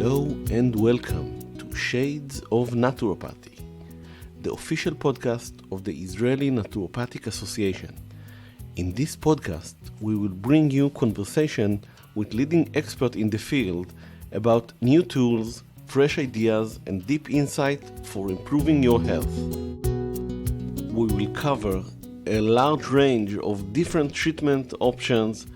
Hello and welcome to Shades of Naturopathy, the official podcast of the Israeli Naturopathic Association. In this podcast, we will bring you conversation with leading experts in the field about new tools, fresh ideas, and deep insight for improving your health. We will cover a large range of different treatment options,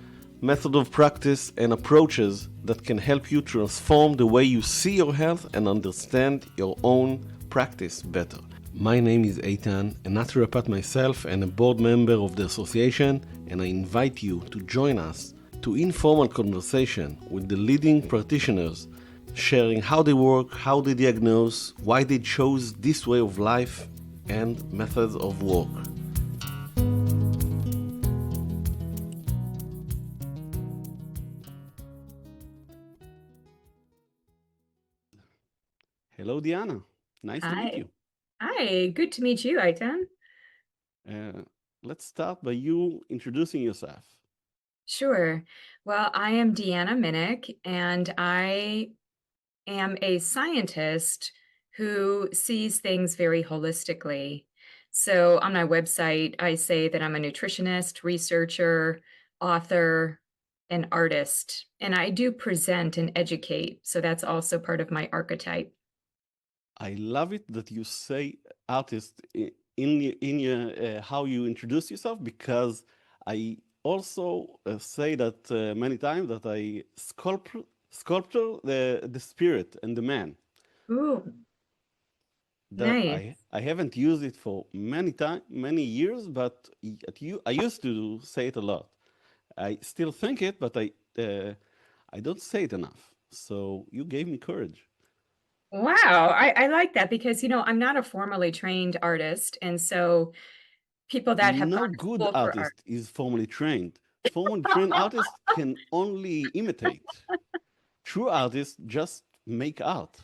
method of practice, and approaches that can help you transform the way you see your health and understand your own practice better. My name is Eitan, a naturopath myself and a board member of the association, and I invite you to join us to informal conversation with the leading practitioners, sharing how they work, how they diagnose, why they chose this way of life, and methods of work. Hello, Deanna. Nice to meet you. Hi, good to meet you, Aitan. Let's start by you introducing yourself. Sure. Well, I am Deanna Minich, and I am a scientist who sees things very holistically. So on my website, I say that I'm a nutritionist, researcher, author, and artist, and I do present and educate. So that's also part of my archetype. I love it that you say artist in your how you introduce yourself, because I also say that many times that I sculpture the spirit and the man. Ooh, That nice. I haven't used it for many years, but I used to say it a lot. I still think it, but I don't say it enough. So you gave me courage. Wow, I like that because, I'm not a formally trained artist. And so people that have No gone to good school for art. artist is formally trained. Formally trained artists can only imitate. True artists just make art.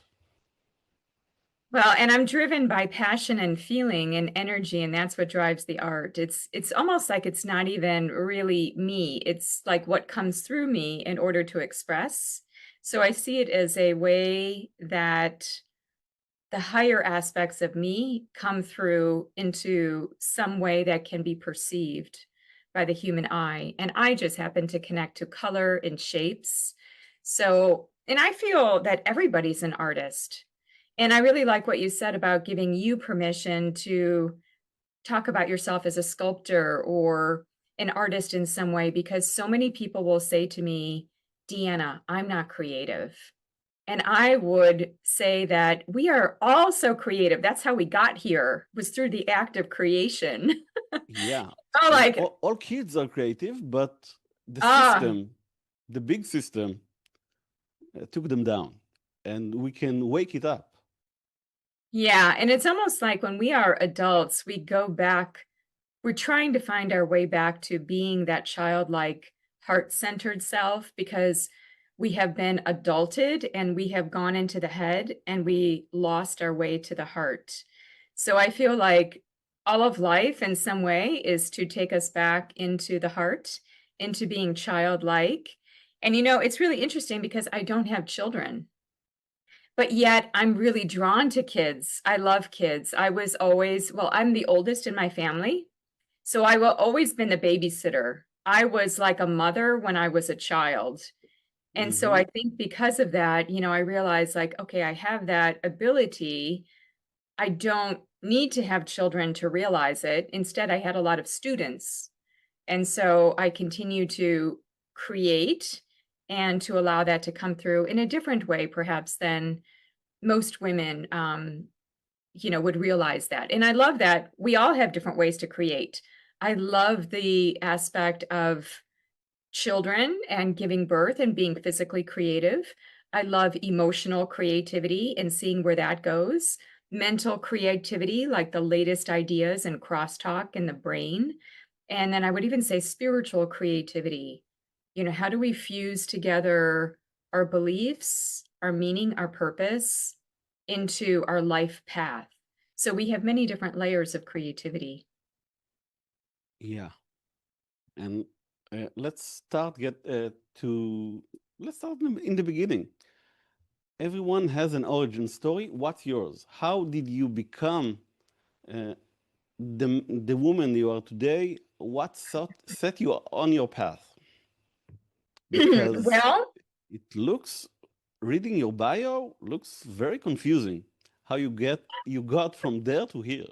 Well, and I'm driven by passion and feeling and energy, and that's what drives the art. It's almost like it's not even really me. It's like what comes through me in order to express. So I see it as a way that the higher aspects of me come through into some way that can be perceived by the human eye. And I just happen to connect to color and shapes. So, and I feel that everybody's an artist. And I really like what you said about giving you permission to talk about yourself as a sculptor or an artist in some way, because so many people will say to me, Deanna, I'm not creative. And I would say that we are all so creative. That's how we got here, was through the act of creation. Yeah. Oh, And like, all kids are creative, but the ah, system, the big system, took them down. And we can wake it up. yeah. And it's almost like when we are adults, we go back, we're trying to find our way back to being that childlike, heart-centered self, because we have been adulted and we have gone into the head and we lost our way to the heart. So I feel like all of life in some way is to take us back into the heart, into being childlike. And it's really interesting because I don't have children, but yet I'm really drawn to kids. I love kids. I was always, well, I'm the oldest in my family. So I will always been the babysitter. I was like a mother when I was a child. And so Hmm. I think because of that, I realized like, okay, I have that ability. I don't need to have children to realize it. Instead, I had a lot of students. And so I continue to create and to allow that to come through in a different way, perhaps, than most women, would realize that. And I love that we all have different ways to create. I love the aspect of children and giving birth and being physically creative. I love emotional creativity and seeing where that goes. Mental creativity, like the latest ideas and crosstalk in the brain. And then I would even say spiritual creativity. How do we fuse together our beliefs, our meaning, our purpose into our life path? So we have many different layers of creativity. Yeah. And let's start in the beginning. everyone has an origin story. What's yours? How did you become the woman you are today? What set you on your path? Because Well, it looks, reading your bio looks very confusing. How you got from there to here.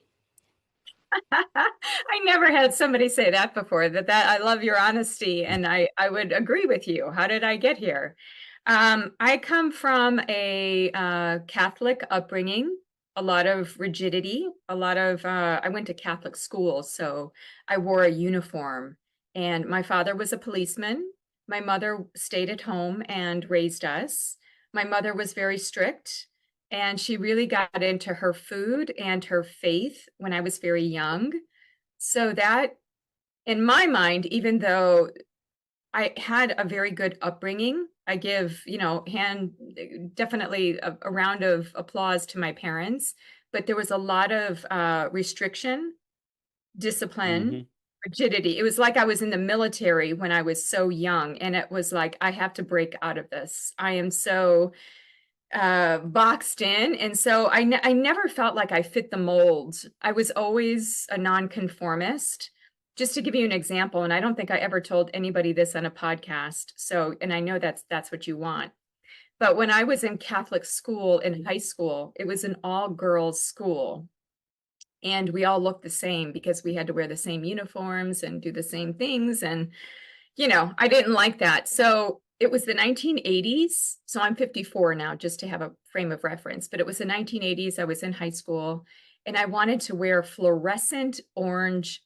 I never had somebody say that before, that I love your honesty, and I would agree with you. How did I get here? I come from a Catholic upbringing, a lot of rigidity, a lot of, I went to Catholic school, so I wore a uniform, and my father was a policeman. My mother stayed at home and raised us. My mother was very strict, and she really got into her food and her faith when I was very young. So that, in my mind, even though I had a very good upbringing, I give, definitely a round of applause to my parents, but there was a lot of restriction, discipline, rigidity. It was like I was in the military when I was so young, and it was like, I have to break out of this. I am so boxed in. And so I never felt like I fit the mold. I was always a nonconformist. Just to give you an example, and I don't think I ever told anybody this on a podcast. So, and I know that's what you want. But when I was in Catholic school in high school, it was an all-girls school. And we all looked the same because we had to wear the same uniforms and do the same things. And, I didn't like that. So it was the 1980s. So I'm 54 now, just to have a frame of reference. But it was the 1980s. I was in high school, and I wanted to wear fluorescent orange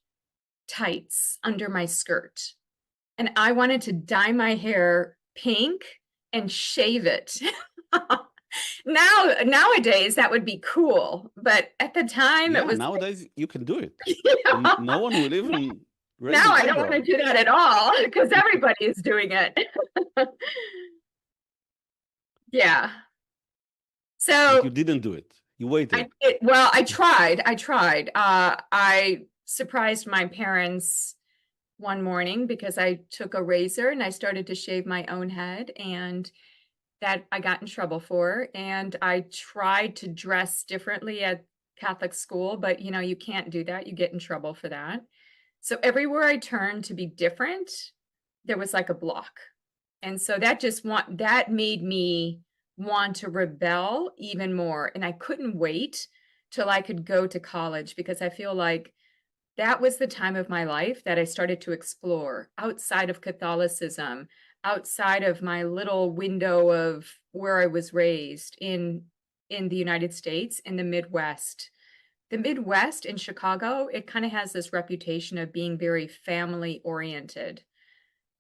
tights under my skirt. And I wanted to dye my hair pink and shave it. Nowadays, that would be cool. But at the time, it was nowadays you can do it. Yeah. No one will even raise Now an I don't eyebrow. want to do that at all because everybody is doing it. Yeah. So But you didn't do it. You waited. I tried. I surprised my parents one morning because I took a razor and I started to shave my own head, and that I got in trouble for. And I tried to dress differently at Catholic school, but you can't do that. You get in trouble for that. So everywhere I turned to be different, there was like a block. And so that made me want to rebel even more. And I couldn't wait till I could go to college, because I feel like that was the time of my life that I started to explore outside of Catholicism, outside of my little window of where I was raised in the United States, in the Midwest. The Midwest in Chicago, it kind of has this reputation of being very family oriented.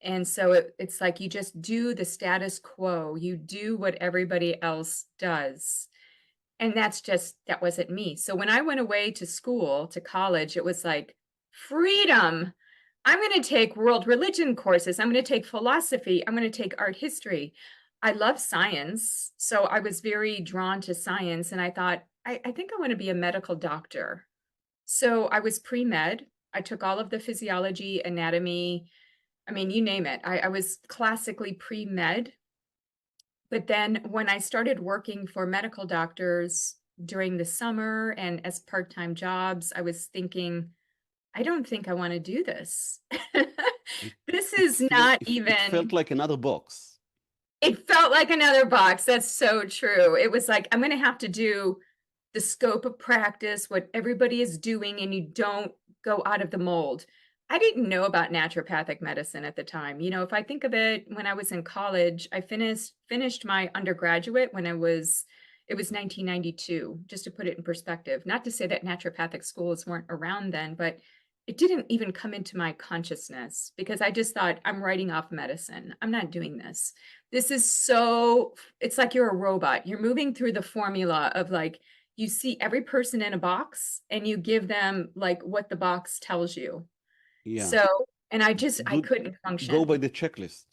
And so it's like you just do the status quo. You do what everybody else does. And that wasn't me. So when I went away to school, to college, it was like freedom. I'm going to take world religion courses. I'm going to take philosophy. I'm going to take art history. I love science. So I was very drawn to science. And I thought, I think I want to be a medical doctor. So I was pre-med. I took all of the physiology, anatomy. I mean, you name it. I was classically pre-med. But then when I started working for medical doctors during the summer and as part-time jobs, I was thinking, I don't think I want to do this. This is not even... It felt like another box. It felt like another box. That's so true. It was like, I'm going to have to do the scope of practice, what everybody is doing, and you don't go out of the mold. I didn't know about naturopathic medicine at the time. If I think of it, when I was in college, I finished my undergraduate when it was 1992, just to put it in perspective. Not to say that naturopathic schools weren't around then, but it didn't even come into my consciousness because I just thought, I'm writing off medicine. I'm not doing this. This is it's like you're a robot. You're moving through the formula of like, you see every person in a box and you give them like what the box tells you. Yeah. So, and I couldn't function. Go by the checklist.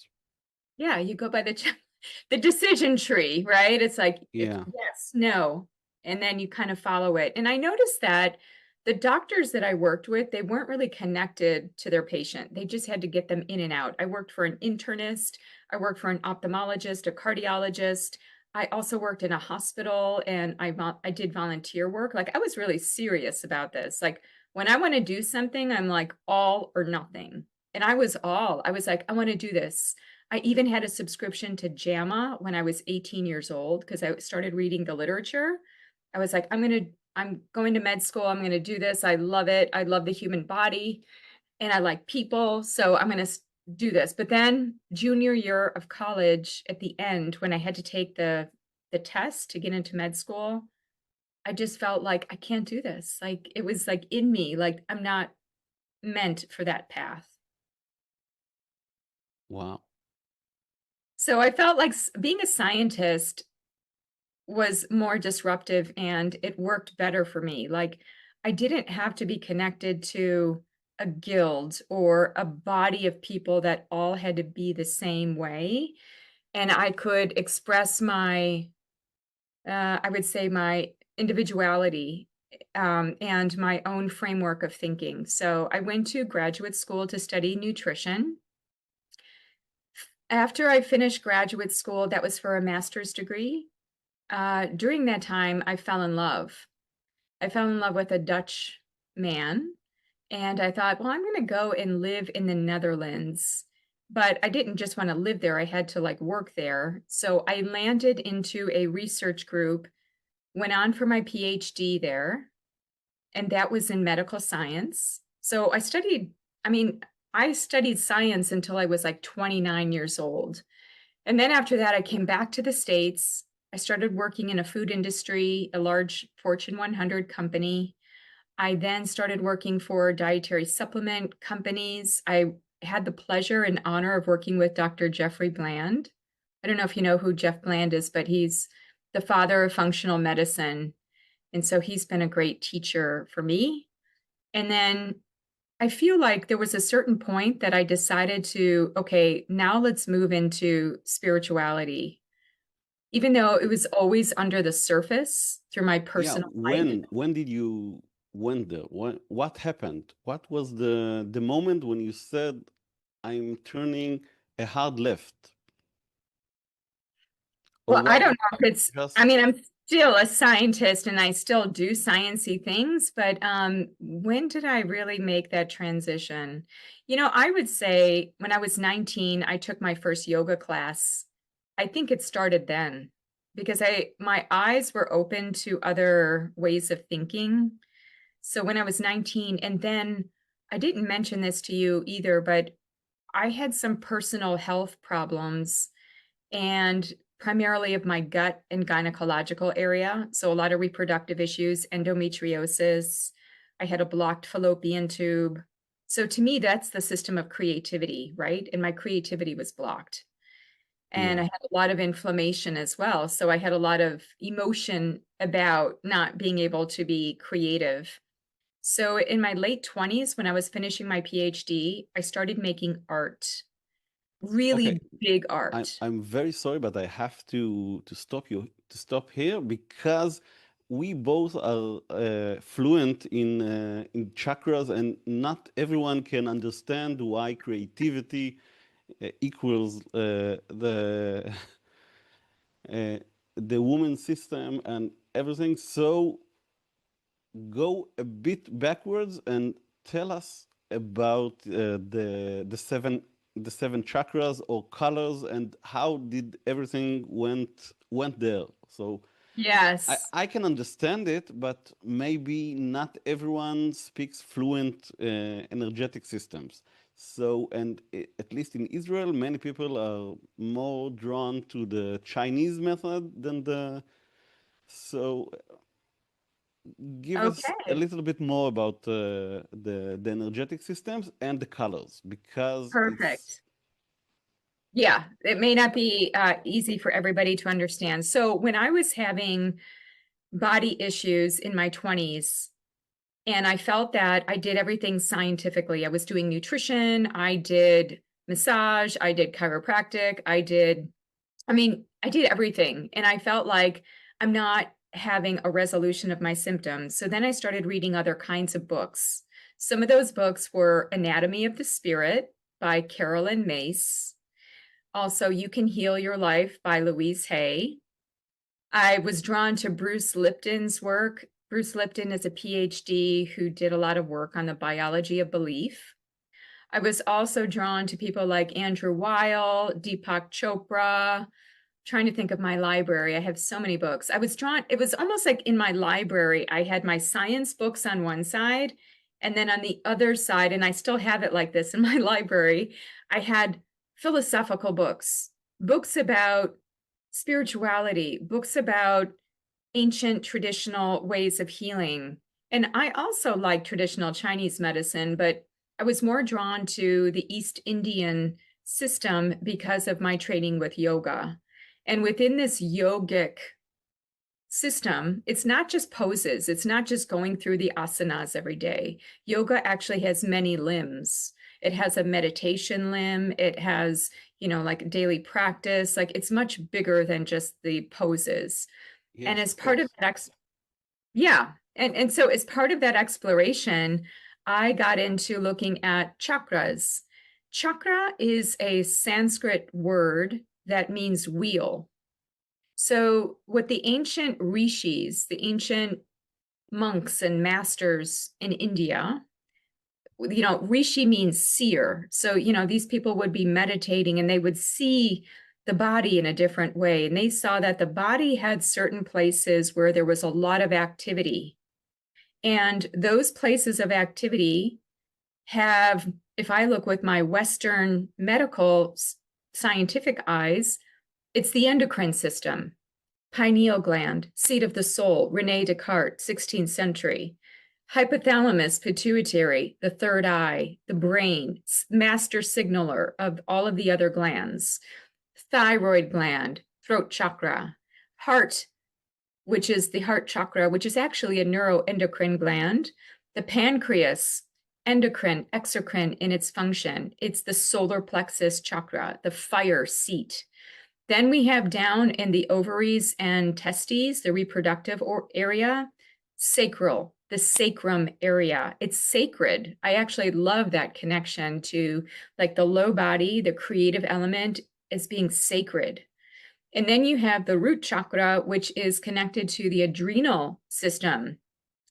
Yeah, you go by the decision tree, right? It's like, yeah. Yes, no. And then you kind of follow it. And I noticed that the doctors that I worked with, they weren't really connected to their patient. They just had to get them in and out. I worked for an internist. I worked for an ophthalmologist, a cardiologist. I also worked in a hospital, and I did volunteer work. Like, I was really serious about this. Like, when I want to do something, I'm like all or nothing. And I was all. I was like, I want to do this. I even had a subscription to JAMA when I was 18 years old because I started reading the literature. I was like, I'm going to med school. I'm going to do this. I love it. I love the human body and I like people. So I'm going to do this. But then junior year of college, at the end, when I had to take the test to get into med school, I just felt like I can't do this. Like, it was like in me, like I'm not meant for that path. Wow. So I felt like being a scientist was more disruptive and it worked better for me. Like, I didn't have to be connected to a guild or a body of people that all had to be the same way. And I could express my, I would say, my individuality and my own framework of thinking. So I went to graduate school to study nutrition. After I finished graduate school, that was for a master's degree. During that time, I fell in love. I fell in love with a Dutch man, and I thought, well, I'm going to go and live in the Netherlands. But I didn't just want to live there. I had to like work there. So I landed into a research group, went on for my PhD there, and that was in medical science. So I studied science until I was like 29 years old. And then after that, I came back to the States. I started working in a food industry, a large Fortune 100 company. I then started working for dietary supplement companies. I had the pleasure and honor of working with Dr. Jeffrey Bland. I don't know if you know who Jeff Bland is, but he's the father of functional medicine. And so he's been a great teacher for me. And then I feel like there was a certain point that I decided to, okay, now let's move into spirituality, even though it was always under the surface through my Yeah. personal life. When did you went there? What happened? What was the moment when you said, I'm turning a hard left? Or Well, I was don't it know if it's, just I mean, I'm still a scientist and I still do sciencey things, but when did I really make that transition? You know, I would say when I was 19, I took my first yoga class. I think it started then because my eyes were open to other ways of thinking. So when I was 19, and then I didn't mention this to you either, but I had some personal health problems and primarily of my gut and gynecological area. So a lot of reproductive issues, endometriosis. I had a blocked fallopian tube. So to me, that's the system of creativity, right? And my creativity was blocked. And yeah. I had a lot of inflammation as well. So I had a lot of emotion about not being able to be creative. So in my late 20s, when I was finishing my PhD, I started making art, Okay. really big art. I'm very sorry, but I have to stop here because we both are fluent in chakras, and not everyone can understand why creativity equals uh, the woman system and everything. So go a bit backwards and tell us about the seven chakras or colors and how did everything went there. So Yes. I can understand it, but maybe not everyone speaks fluent energetic systems. So, and at least in Israel, many people are more drawn to the Chinese method than the. So, give us a Okay. little bit more about the energetic systems and the colors because it's Perfect. Yeah, it may not be easy for everybody to understand. So when I was having body issues in my 20s, and I felt that I did everything scientifically. I was doing nutrition, I did massage, I did chiropractic, I did everything. And I felt like I'm not having a resolution of my symptoms. So then I started reading other kinds of books. Some of those books were Anatomy of the Spirit by Carolyn Mace. Also, You Can Heal Your Life by Louise Hay. I was drawn to Bruce Lipton's work. Bruce Lipton is a PhD who did a lot of work on the biology of belief. I was also drawn to people like Andrew Weil, Deepak Chopra. Trying to think of my library. I have so many books. I was drawn, it was almost like in my library, I had my science books on one side, and then on the other side, and I still have it like this in my library, I had philosophical books, books about spirituality, books about ancient traditional ways of healing. And I also like traditional Chinese medicine, but I was more drawn to the East Indian system because of my training with yoga. And within this yogic system, it's not just poses, it's not just going through the asanas every day. Yoga actually has many limbs. It has a meditation limb, it has, like daily practice, like it's much bigger than just the poses. Yes, and as part of that, and so as part of that exploration, I got into looking at chakras. Chakra is a Sanskrit word that means wheel. So what the ancient rishis, the ancient monks and masters in India, rishi means seer. So, these people would be meditating and they would see the body in a different way. And they saw that the body had certain places where there was a lot of activity. And those places of activity have, if I look with my Western medical scientific eyes, it's the endocrine system, pineal gland, seat of the soul, Rene Descartes, 16th century, hypothalamus, pituitary, the third eye, the brain, master signaler of all of the other glands, thyroid gland, throat chakra, heart, which is the heart chakra, which is actually a neuroendocrine gland, the pancreas, endocrine, exocrine in its function. It's the solar plexus chakra, the fire seat. Then we have down in the ovaries and testes, the reproductive area, sacral, the sacrum area. It's sacred. I actually love that connection to like the low body, the creative element as being sacred. And then you have the root chakra, which is connected to the adrenal system,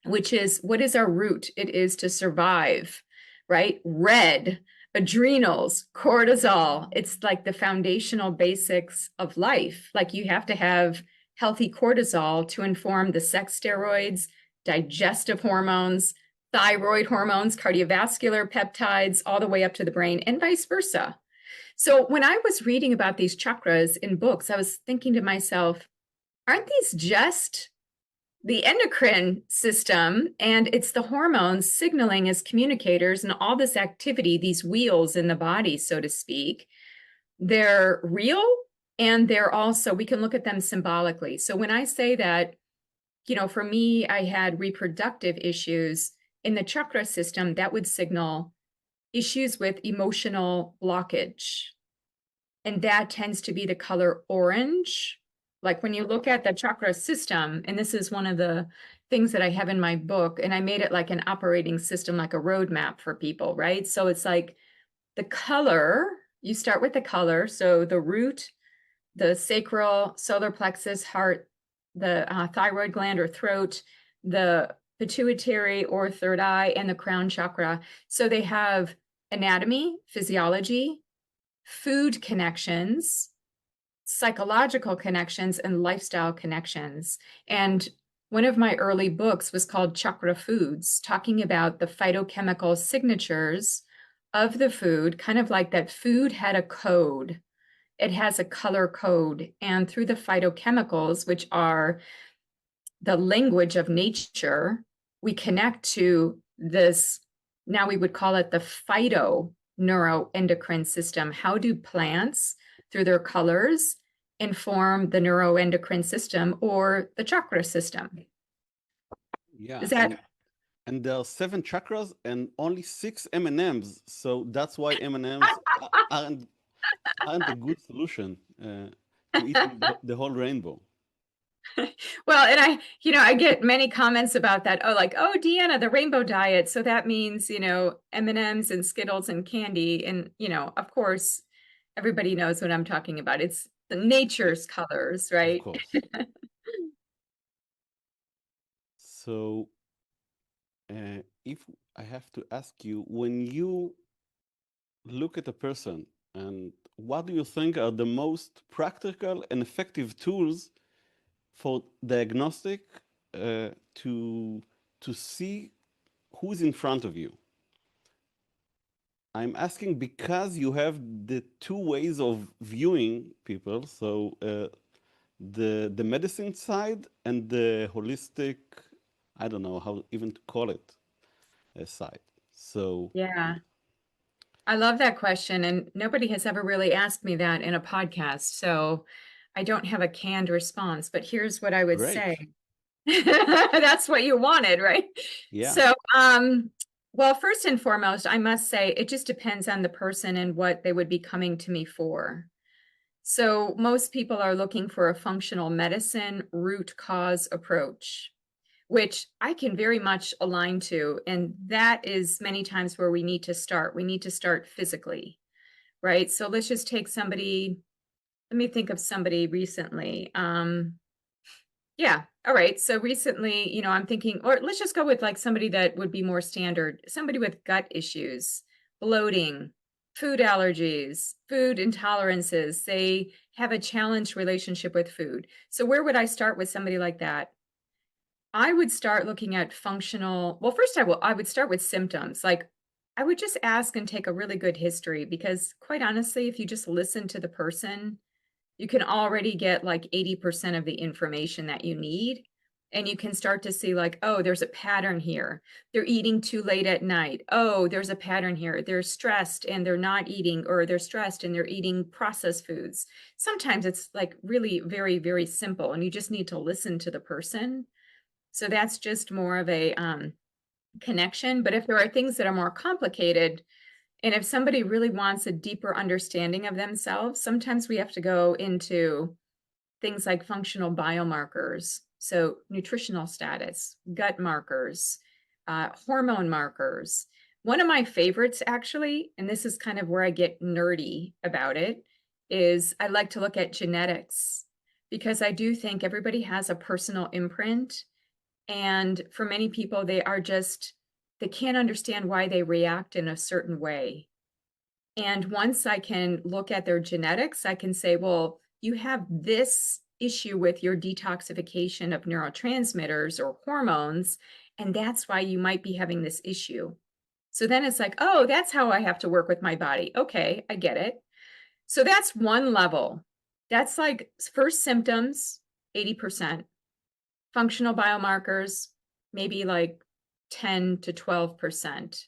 which is, what is our root? It is to survive, right? Red, adrenals, cortisol. It's like the foundational basics of life. Like you have to have healthy cortisol to inform the sex steroids, digestive hormones, thyroid hormones, cardiovascular peptides, all the way up to the brain, and vice versa. So when I was reading about these chakras in books, I was thinking to myself, aren't these just the endocrine system? And it's the hormones signaling as communicators and all this activity, these wheels in the body, so to speak. They're real and they're also, we can look at them symbolically. So when I say that, for me, I had reproductive issues in the chakra system, that would signal issues with emotional blockage. And that tends to be the color orange. Like when you look at the chakra system, and this is one of the things that I have in my book, and I made it like an operating system, like a roadmap for people, right? So it's like the color, you start with the color. So the root, the sacral, solar plexus, heart, the thyroid gland or throat, the pituitary or third eye, and the crown chakra. So they have anatomy, physiology, food connections, psychological connections, and lifestyle connections. And one of my early books was called Chakra Foods, talking about the phytochemical signatures of the food, kind of like that food had a code. It has a color code. And through the phytochemicals, which are the language of nature, we connect to this, now we would call it the phytoneuroendocrine system. How do plants, through their colors, inform the neuroendocrine system or the chakra system? Yeah. Is that... And there are 7 chakras and only 6 M&Ms. So that's why M&Ms aren't a good solution to eating the whole rainbow. Well, and I get many comments about that. Oh, like, oh, Deanna, the rainbow diet. So that means, M&Ms and Skittles and candy. And, of course, everybody knows what I'm talking about. It's the nature's colors, right? Of course. So if I have to ask you, when you look at a person, and what do you think are the most practical and effective tools for diagnostic to see who's in front of you? I'm asking because you have the two ways of viewing people, so the medicine side and the holistic, I don't know how even to call it, side. So Yeah. I love that question. And nobody has ever really asked me that in a podcast. So I don't have a canned response, but here's what I would great. say. That's what you wanted, right? Yeah. So, well, first and foremost, I must say it just depends on the person and what they would be coming to me for. So most people are looking for a functional medicine root cause approach, which I can very much align to. And that is many times where we need to start. We need to start physically, right? So let's just take somebody, let me think of somebody recently. Yeah. All right. So recently, you know, I'm thinking, or let's just go with like somebody that would be more standard, somebody with gut issues, bloating, food allergies, food intolerances. They have a challenged relationship with food. So where would I start with somebody like that? I would start looking at functional. Well, first I would start with symptoms. Like I would just ask and take a really good history because quite honestly, if you just listen to the person, you can already get like 80% of the information that you need. And you can start to see like, oh, there's a pattern here. They're eating too late at night. Oh, there's a pattern here. They're stressed and they're not eating, or they're stressed and they're eating processed foods. Sometimes it's like really very, very simple and you just need to listen to the person. So that's just more of a connection. But if there are things that are more complicated, and if somebody really wants a deeper understanding of themselves, sometimes we have to go into things like functional biomarkers. So nutritional status, gut markers, hormone markers. One of my favorites, actually, and this is kind of where I get nerdy about it, is I like to look at genetics because I do think everybody has a personal imprint. And for many people, they can't understand why they react in a certain way. And once I can look at their genetics, I can say, well, you have this issue with your detoxification of neurotransmitters or hormones, and that's why you might be having this issue. So then it's like, oh, that's how I have to work with my body. Okay, I get it. So that's one level. That's like first symptoms, 80%. Functional biomarkers, maybe like 10 to 12%.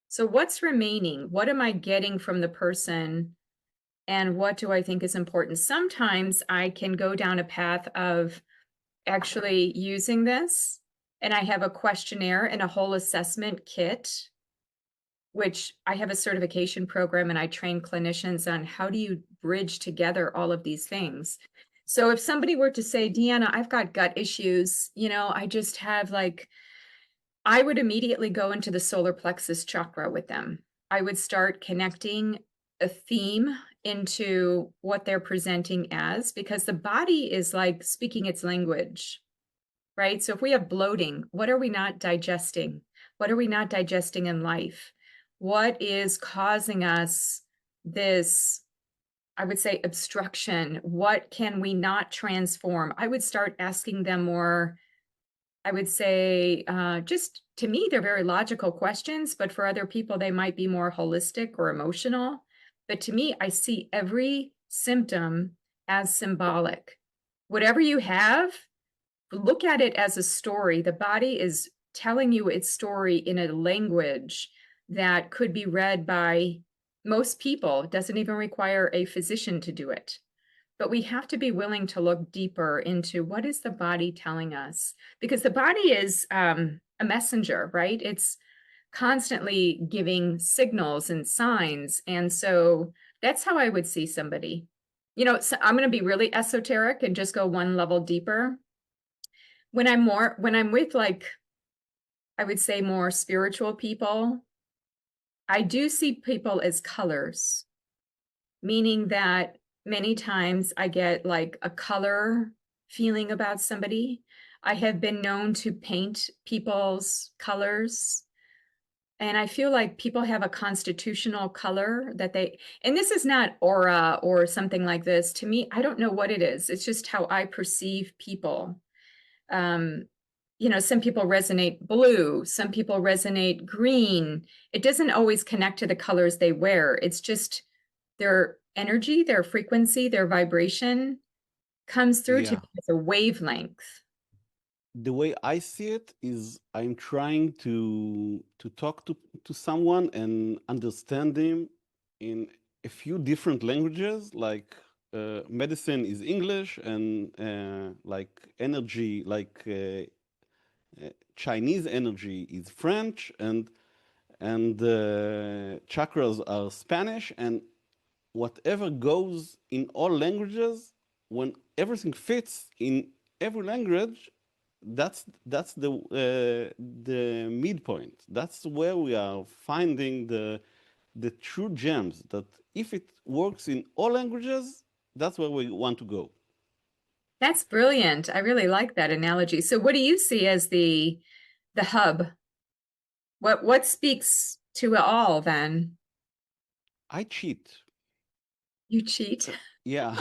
So what's remaining? What am I getting from the person? And what do I think is important? Sometimes I can go down a path of actually using this, and I have a questionnaire and a whole assessment kit, which I have a certification program and I train clinicians on how do you bridge together all of these things. So if somebody were to say, Deanna, I've got gut issues, you know, I just have like, I would immediately go into the solar plexus chakra with them. I would start connecting a theme into what they're presenting as, because the body is like speaking its language, right? So if we have bloating, what are we not digesting? What are we not digesting in life? What is causing us this, I would say, obstruction? What can we not transform? I would start asking them more, I would say, just to me, they're very logical questions, but for other people, they might be more holistic or emotional. But to me, I see every symptom as symbolic. Whatever you have, look at it as a story. The body is telling you its story in a language that could be read by most people. It doesn't even require a physician to do it. But we have to be willing to look deeper into what is the body telling us, because the body is a messenger, right? It's constantly giving signals and signs. And so that's how I would see somebody. You know, so I'm going to be really esoteric and just go one level deeper. When I'm with like, I would say more spiritual people, I do see people as colors, meaning that many times I get like a color feeling about somebody. I have been known to paint people's colors. And I feel like people have a constitutional color that they, and this is not aura or something like this. To me, I don't know what it is. It's just how I perceive people. Um, some people resonate blue, some people resonate green. It doesn't always connect to the colors they wear. It's just their energy, their frequency, their vibration comes through to Yeah. me as a wavelength. The way I see it is I'm trying to talk to someone and understand them in a few different languages, like medicine is English, and like energy, like Chinese energy is French, and chakras are Spanish, and whatever goes in all languages, when everything fits in every language, that's the midpoint. That's where we are finding the true gems. That if it works in all languages, that's where we want to go. That's brilliant. I really like that analogy. So what do you see as the hub? What speaks to it all then? I cheat. You cheat? Yeah.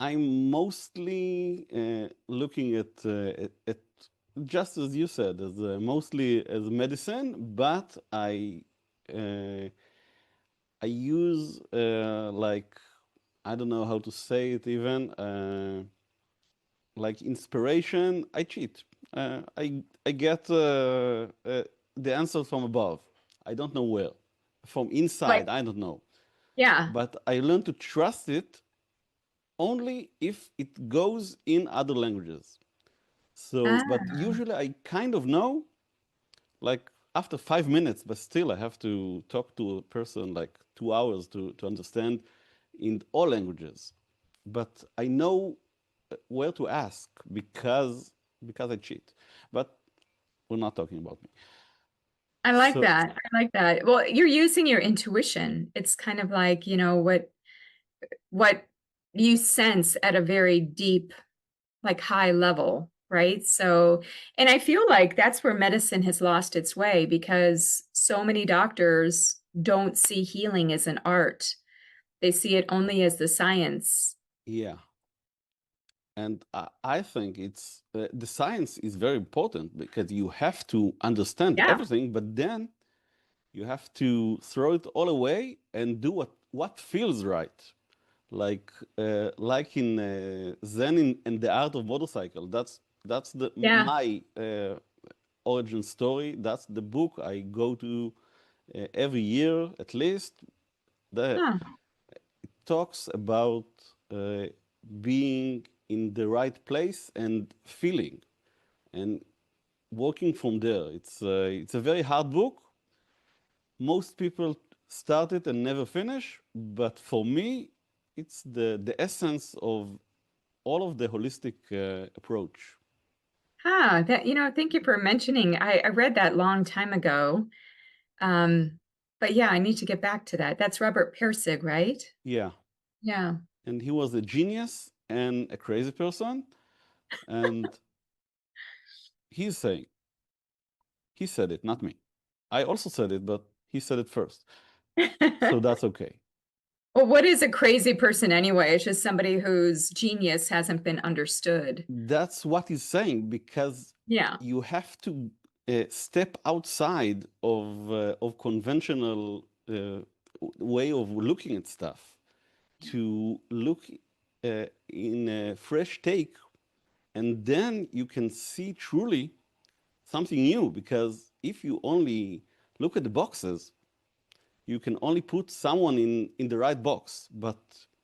I'm mostly looking at just as you said, as mostly as medicine, but I use like, I don't know how to say it even, like inspiration. I cheat. I get the answer from above. I don't know where, from inside. Like, I don't know, yeah. but I learn to trust it only if it goes in other languages. So, Ah, but usually I kind of know, like after 5 minutes, but still I have to talk to a person like 2 hours to understand in all languages. But I know where to ask because I cheat. But we're not talking about me. I like So that. I like that. Well, you're using your intuition. It's kind of like, what you sense at a very deep, like high level, right? So, and I feel like that's where medicine has lost its way because so many doctors don't see healing as an art. They see it only as the science. yeah, and I think it's the science is very important because you have to understand Yeah. everything, but then you have to throw it all away and do what feels right. Like in Zen in the art of motorcycle. That's the Yeah. my origin story. That's the book I go to every year at least. The Huh. It talks about uh, being in the right place and feeling and working from there. It's a very hard book. Most people start it and never finish, but for me, it's the essence of all of the holistic approach. Thank you for mentioning. I read that long time ago. But yeah, I need to get back to that. That's Robert Pirsig, right? Yeah, Yeah. and he was a genius and a crazy person, and he's saying he said it, not me. I also said it, but he said it first, so that's okay. Well, what is a crazy person anyway? It's just somebody whose genius hasn't been understood. That's what he's saying because Yeah. you have to step outside of conventional way of looking at stuff to look in a fresh take, and then you can see truly something new. Because if you only look at the boxes, you can only put someone in the right box, but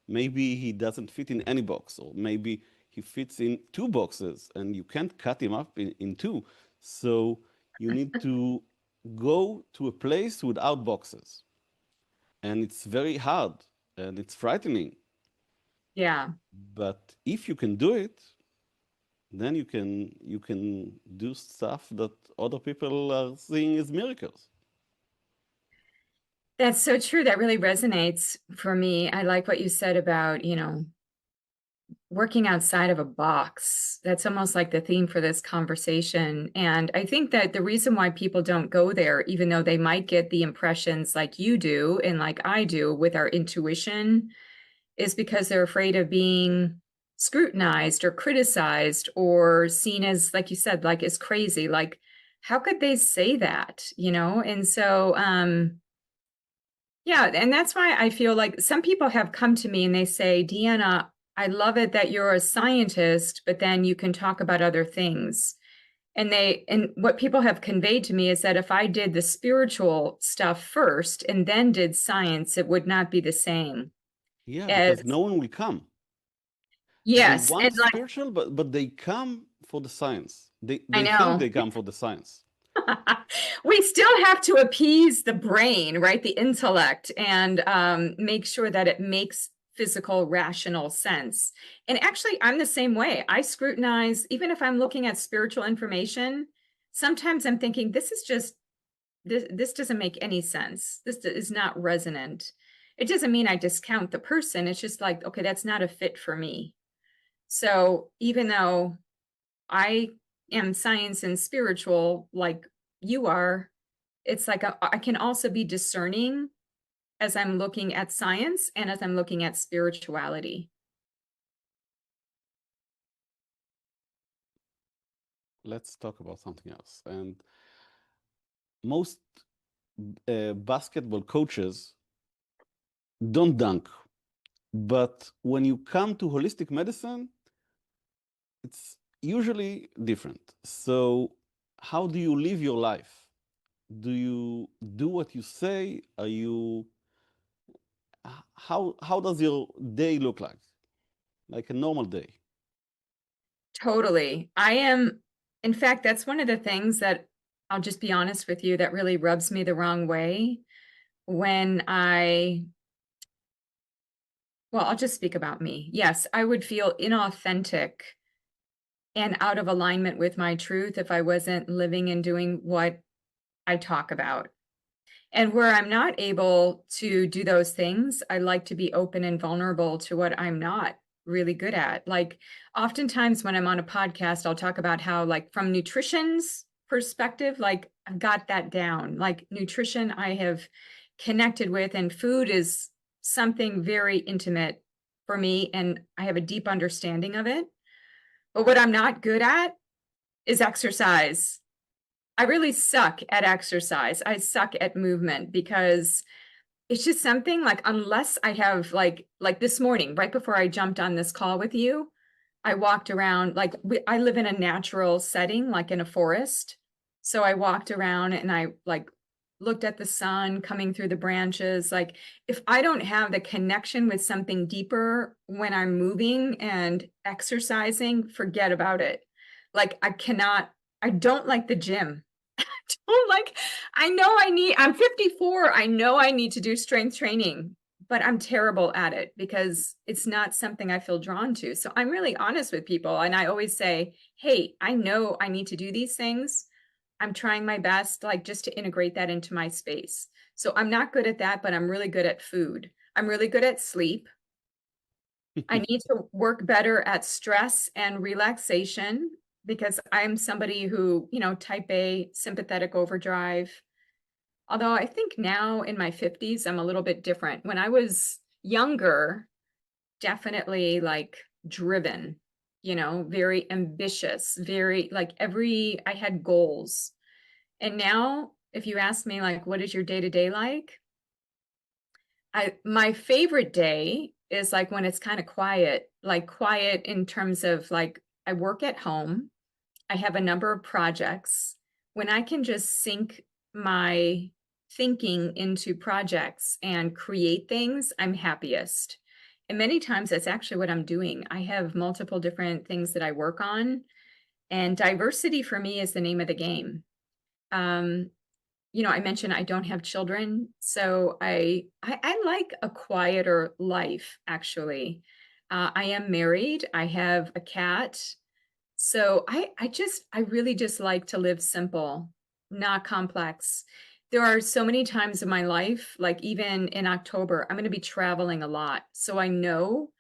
maybe he doesn't fit in any box, or maybe he fits in two boxes and you can't cut him up in two. So you need to go to a place without boxes. And it's very hard and it's frightening. Yeah. But if you can do it, then you can do stuff that other people are seeing as miracles. That's so true. That really resonates for me. I like what you said about, working outside of a box. That's almost like the theme for this conversation. And I think that the reason why people don't go there, even though they might get the impressions like you do and like I do with our intuition, is because they're afraid of being scrutinized or criticized or seen as, like you said, like as crazy. Like, how could they say that, you know? And so, yeah, and that's why I feel like some people have come to me and they say, Deanna, I love it that you're a scientist, but then you can talk about other things. And what people have conveyed to me is that if I did the spiritual stuff first and then did science, it would not be the same. Yeah, As because no one will come. They yes, want and like spiritual, but they come for the science. I They think know. they come for the science. We still have to appease the brain, right? The intellect, and make sure that it makes physical, rational sense. And actually, I'm the same way. I scrutinize, even if I'm looking at spiritual information, sometimes I'm thinking, this is just, this doesn't make any sense. This is not resonant. It doesn't mean I discount the person. It's just like, okay, that's not a fit for me. So even though I am science and spiritual like you are, it's like I can also be discerning as I'm looking at science and as I'm looking at spirituality. Let's talk about something else. And most basketball coaches don't dunk. But when you come to holistic medicine, it's usually different. So how do you live your life? Do you do what you say? Are you how does your day look like a normal day? Totally. I am, in fact, that's one of the things that I'll just be honest with you that really rubs me the wrong way when I'll just speak about me. Yes, I would feel inauthentic and out of alignment with my truth if I wasn't living and doing what I talk about. And where I'm not able to do those things, I like to be open and vulnerable to what I'm not really good at. Like oftentimes when I'm on a podcast, I'll talk about how, like, from nutrition's perspective, like I've got that down. Like nutrition, I have connected with, and food is something very intimate for me, and I have a deep understanding of it. But what I'm not good at is exercise. I really suck at exercise. I suck at movement because it's just something like, unless I have like this morning, right before I jumped on this call with you, I walked around, like I live in a natural setting, like in a forest. So I walked around and I like looked at the sun coming through the branches. Like if I don't have the connection with something deeper when I'm moving and exercising, forget about it. Like I don't like the gym. Like, I'm 54. I know I need to do strength training, but I'm terrible at it because it's not something I feel drawn to. So I'm really honest with people. And I always say, hey, I know I need to do these things. I'm trying my best, like just to integrate that into my space. So I'm not good at that, but I'm really good at food. I'm really good at sleep. I need to work better at stress and relaxation because I'm somebody who, type A, sympathetic overdrive. Although I think now in my 50s, I'm a little bit different. When I was younger, definitely like driven, very ambitious, very like I had goals. And now, if you ask me, like, what is your day to day like? My favorite day is like when it's kind of quiet, like quiet in terms of like I work at home. I have a number of projects. When I can just sink my thinking into projects and create things, I'm happiest. And many times that's actually what I'm doing. I have multiple different things that I work on, and diversity for me is the name of the game. I mentioned I don't have children, so I like a quieter life, actually. I am married. I have a cat. So I really just like to live simple, not complex. There are so many times in my life, like even in October, I'm going to be traveling a lot. So I know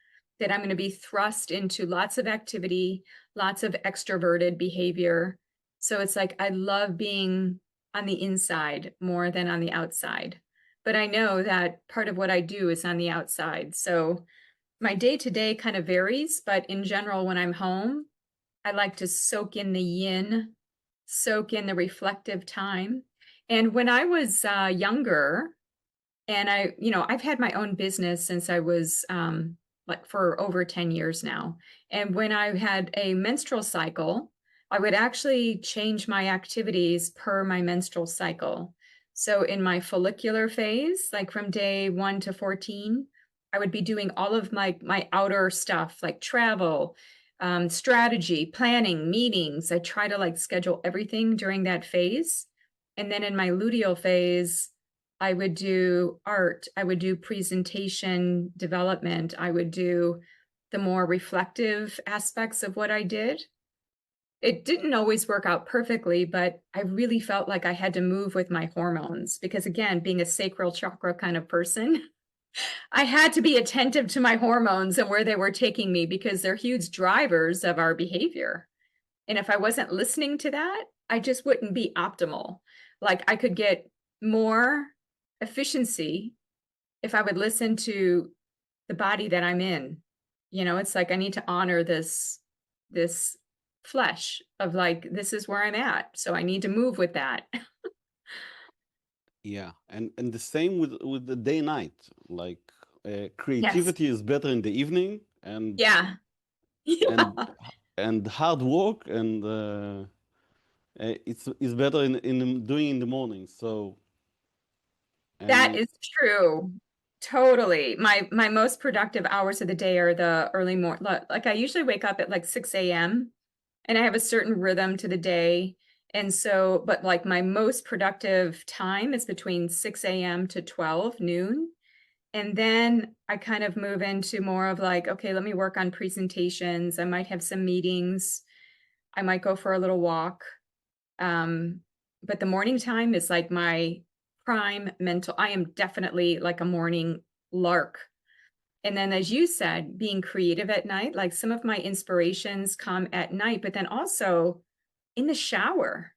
that I'm going to be thrust into lots of activity, lots of extroverted behavior. So it's like I love being on the inside more than on the outside. But I know that part of what I do is on the outside. So my day-to-day kind of varies, but in general, when I'm home, I like to soak in the yin, soak in the reflective time. And when I was younger, and I've had my own business since I was like for over 10 years now. And when I had a menstrual cycle, I would actually change my activities per my menstrual cycle. So in my follicular phase, like from day 1 to 14, I would be doing all of my outer stuff like travel, strategy, planning, meetings. I try to like schedule everything during that phase. And then in my luteal phase, I would do art, I would do presentation development, I would do the more reflective aspects of what I did. It didn't always work out perfectly, but I really felt like I had to move with my hormones because, again, being a sacral chakra kind of person, I had to be attentive to my hormones and where they were taking me because they're huge drivers of our behavior. And if I wasn't listening to that, I just wouldn't be optimal. Like I could get more efficiency if I would listen to the body that I'm in. It's like I need to honor this flesh of like, this is where I'm at. So I need to move with that. Yeah, and the same with the day night. Like Yes. creativity is better in the evening, and Yeah. and Yeah. and hard work and it's better in doing in the morning. So That and is true. Totally. My most productive hours of the day are the early morning. Like I usually wake up at like 6 a.m. and I have a certain rhythm to the day. And so, but like my most productive time is between 6 a.m. to 12 noon. And then I kind of move into more of like, okay, let me work on presentations. I might have some meetings. I might go for a little walk. But the morning time is like my prime mental. I am definitely like a morning lark. And then, as you said, being creative at night, like some of my inspirations come at night, but then also in the shower.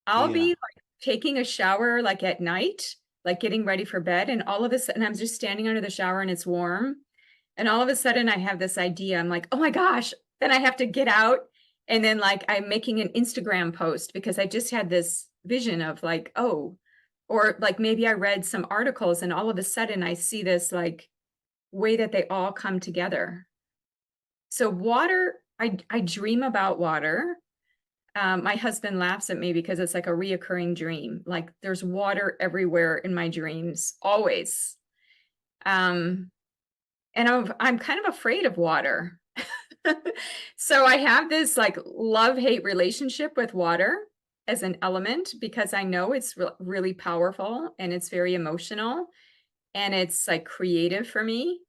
I'll be yeah, like taking a shower like at night, like getting ready for bed. And all of a sudden, I'm just standing under the shower and it's warm. And all of a sudden, I have this idea. I'm like, oh my gosh. Then I have to get out. And then, like, I'm making an Instagram post because I just had this vision of like, oh, or like maybe I read some articles and all of a sudden I see this like way that they all come together. So water, I dream about water. My husband laughs at me because it's like a reoccurring dream. Like there's water everywhere in my dreams, always. Um, and I'm kind of afraid of water. So I have this like love-hate relationship with water as an element because I know it's really powerful and it's very emotional and it's like creative for me.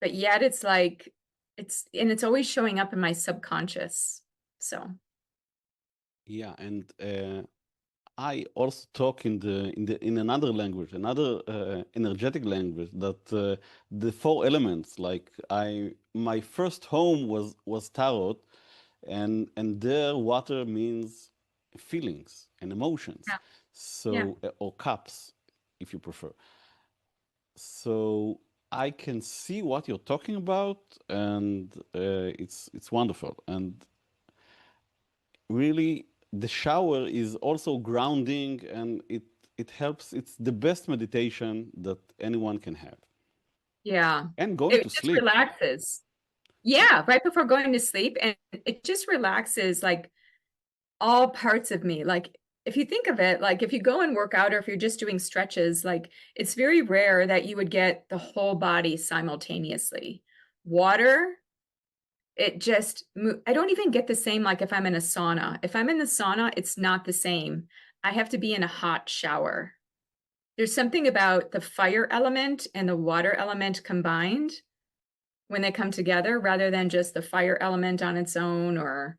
But yet it's like it's always showing up in my subconscious. So yeah, and I also talk in another language, another energetic language that the four elements. Like my first home was tarot, and there water means feelings and emotions. yeah, yeah. So or cups, if you prefer. So I can see what you're talking about, and it's wonderful. And really, the shower is also grounding, and it helps. It's the best meditation that anyone can have. Yeah. And going It to just sleep. relaxes. Yeah, right before going to sleep. And it just relaxes like all parts of me. Like if you think of it, like if you go and work out or if you're just doing stretches, like it's very rare that you would get the whole body simultaneously. Water, I don't even get the same like if I'm in a sauna. If I'm in the sauna, it's not the same. I have to be in a hot shower. There's something about the fire element and the water element combined when they come together rather than just the fire element on its own or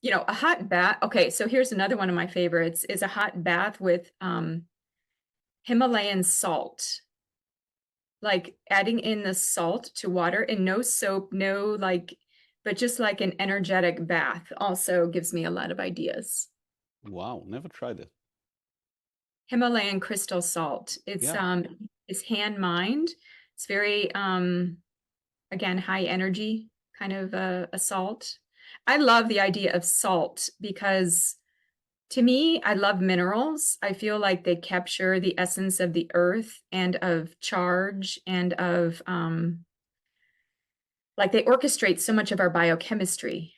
a hot bath. Okay, so here's another one of my favorites is a hot bath with Himalayan salt. like adding in the salt to water and no soap, no like, but just like an energetic bath also gives me a lot of ideas. Wow, never tried it. Himalayan crystal salt. It's hand mined. It's very again high energy kind of a salt. I love the idea of salt because to me, I love minerals. I feel like they capture the essence of the earth and of charge and of like they orchestrate so much of our biochemistry.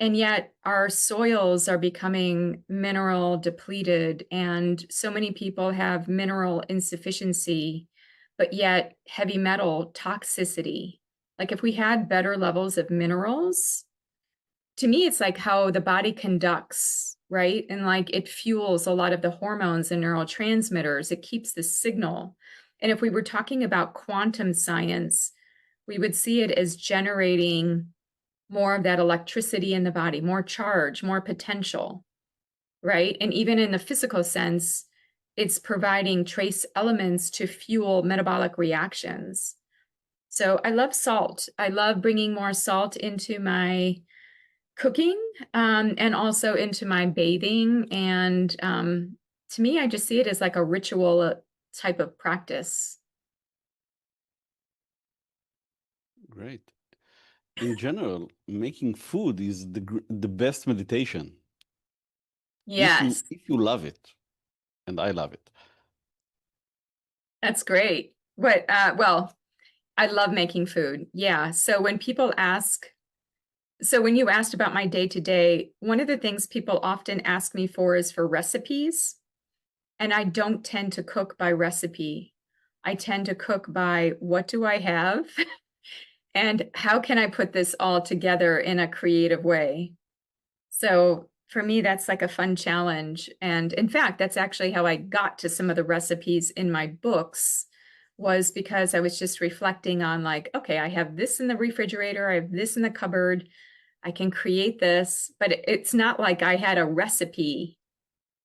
And yet our soils are becoming mineral depleted, and so many people have mineral insufficiency, but yet heavy metal toxicity. Like if we had better levels of minerals, to me, it's like how the body conducts, right? And like it fuels a lot of the hormones and neurotransmitters. It keeps the signal. And if we were talking about quantum science, we would see it as generating more of that electricity in the body, more charge, more potential, right? And even in the physical sense, it's providing trace elements to fuel metabolic reactions. So I love salt. I love bringing more salt into my cooking and also into my bathing. And to me, I just see it as like a ritual type of practice. Great. In general, making food is the best meditation. Yes. If you love it, and I love it. That's great. But well, I love making food. Yeah. So when people ask, so when you asked about my day-to-day, one of the things people often ask me for is for recipes. And I don't tend to cook by recipe. I tend to cook by what do I have? And how can I put this all together in a creative way? So for me, that's like a fun challenge. And in fact, that's actually how I got to some of the recipes in my books, was because I was just reflecting on like, okay, I have this in the refrigerator, I have this in the cupboard, I can create this, but it's not like I had a recipe.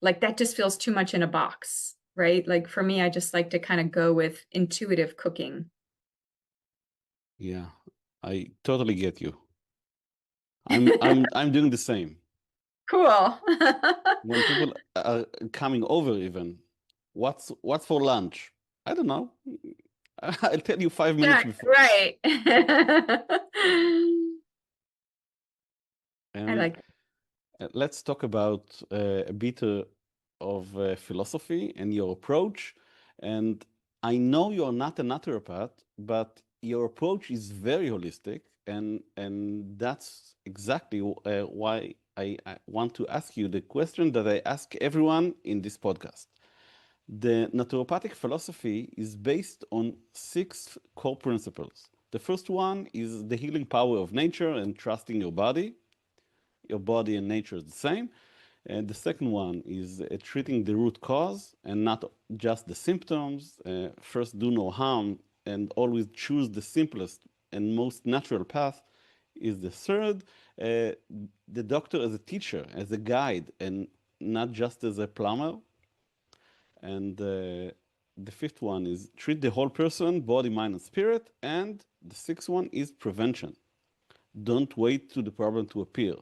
Like that just feels too much in a box, right? Like for me, I just like to kind of go with intuitive cooking. Yeah, I totally get you. I'm doing the same. Cool. When people are coming over, even what's for lunch? I don't know. I'll tell you 5 minutes before. Right. And I like it. let's talk about a bit of philosophy and your approach. And I know you're not a naturopath, but your approach is very holistic, and that's exactly why I want to ask you the question that I ask everyone in this podcast. The naturopathic philosophy is based on 6 core principles. The first one is the healing power of nature and trusting your body. Your body and nature is the same. And the second one is treating the root cause and not just the symptoms. First, do no harm and always choose the simplest and most natural path is the third. The doctor as a teacher, as a guide, and not just as a plumber. And the fifth one is treat the whole person, body, mind, and spirit. And the sixth one is prevention. Don't wait to the problem to appear.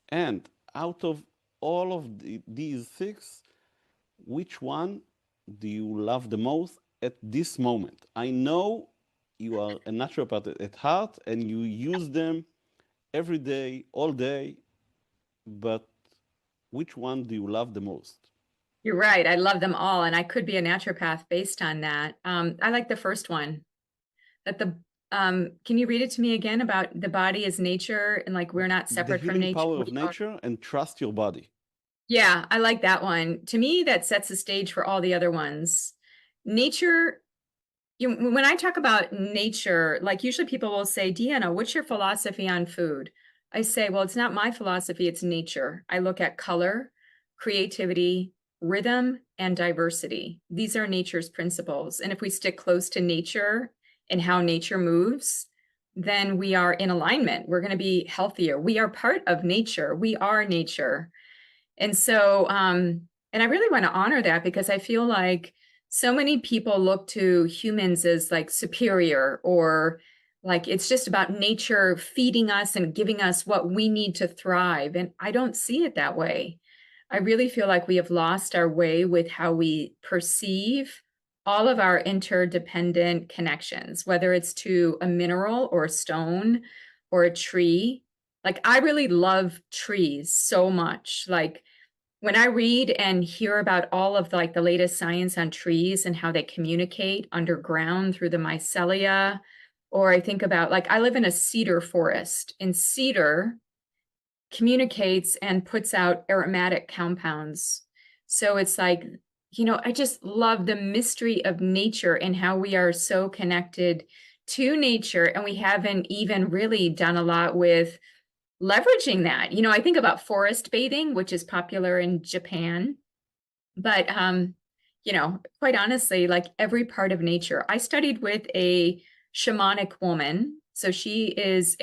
And out of all of these 6, which one do you love the most at this moment? I know you are a naturopath at heart and you use them every day, all day, but which one do you love the most? You're right. I love them all. And I could be a naturopath based on that. I like the first one, that can you read it to me again about the body is nature and like we're not separate from nature? The healing power of nature and trust your body. Yeah, I like that one. To me, that sets the stage for all the other ones. Nature, when I talk about nature, like usually people will say, Deanna, what's your philosophy on food? I say, well, it's not my philosophy, it's nature. I look at color, creativity, rhythm, and diversity. These are nature's principles. And if we stick close to nature and how nature moves, then we are in alignment. We're going to be healthier. We are part of nature. We are nature. And so, and I really want to honor that because I feel like so many people look to humans as like superior, or like it's just about nature feeding us and giving us what we need to thrive. And I don't see it that way. I really feel like we have lost our way with how we perceive all of our interdependent connections, whether it's to a mineral or a stone or a tree. Like I really love trees so much. Like when I read and hear about all of like the latest science on trees and how they communicate underground through the mycelia, or I think about like I live in a cedar forest, and cedar communicates and puts out aromatic compounds. So it's like, I just love the mystery of nature and how we are so connected to nature. And we haven't even really done a lot with leveraging that. I think about forest bathing, which is popular in Japan. But, quite honestly, like every part of nature, I studied with a shamanic woman. So she is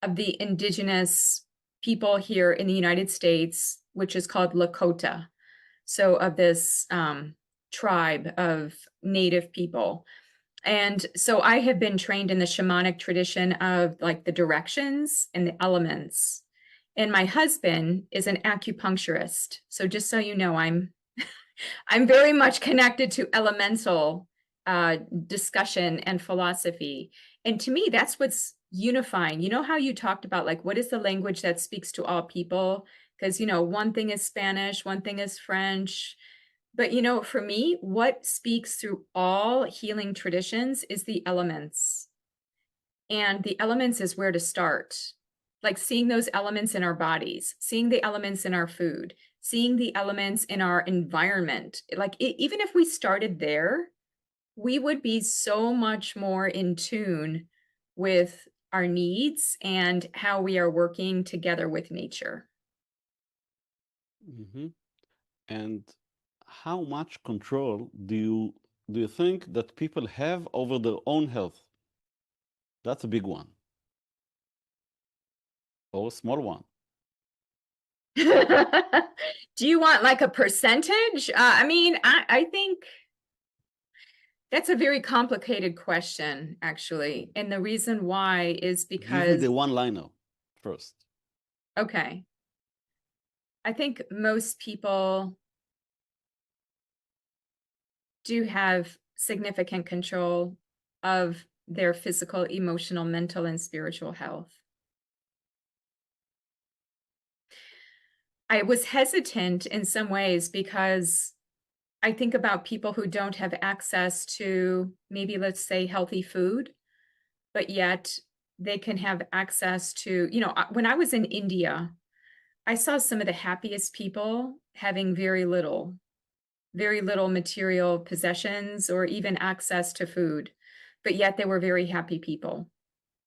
of the indigenous people here in the United States, which is called Lakota. So of this tribe of native people. And so I have been trained in the shamanic tradition of like the directions and the elements. And my husband is an acupuncturist. So just so you know, I'm very much connected to elemental discussion and philosophy. And to me, that's what's unifying. You know how you talked about like, what is the language that speaks to all people? Because, one thing is Spanish, one thing is French. But, for me, what speaks through all healing traditions is the elements. And the elements is where to start. Like seeing those elements in our bodies, seeing the elements in our food, seeing the elements in our environment. Like even if we started there, we would be so much more in tune with our needs and how we are working together with nature. Mm-hmm. And how much control do you think that people have over their own health? That's a big one. Or a small one. Do you want like a percentage? I think that's a very complicated question, actually. And the reason why is because... Give me the one-liner first. Okay. I think most people do have significant control of their physical, emotional, mental, and spiritual health. I was hesitant in some ways because I think about people who don't have access to maybe, let's say, healthy food, but yet they can have access to, when I was in India, I saw some of the happiest people having very little material possessions or even access to food, but yet they were very happy people,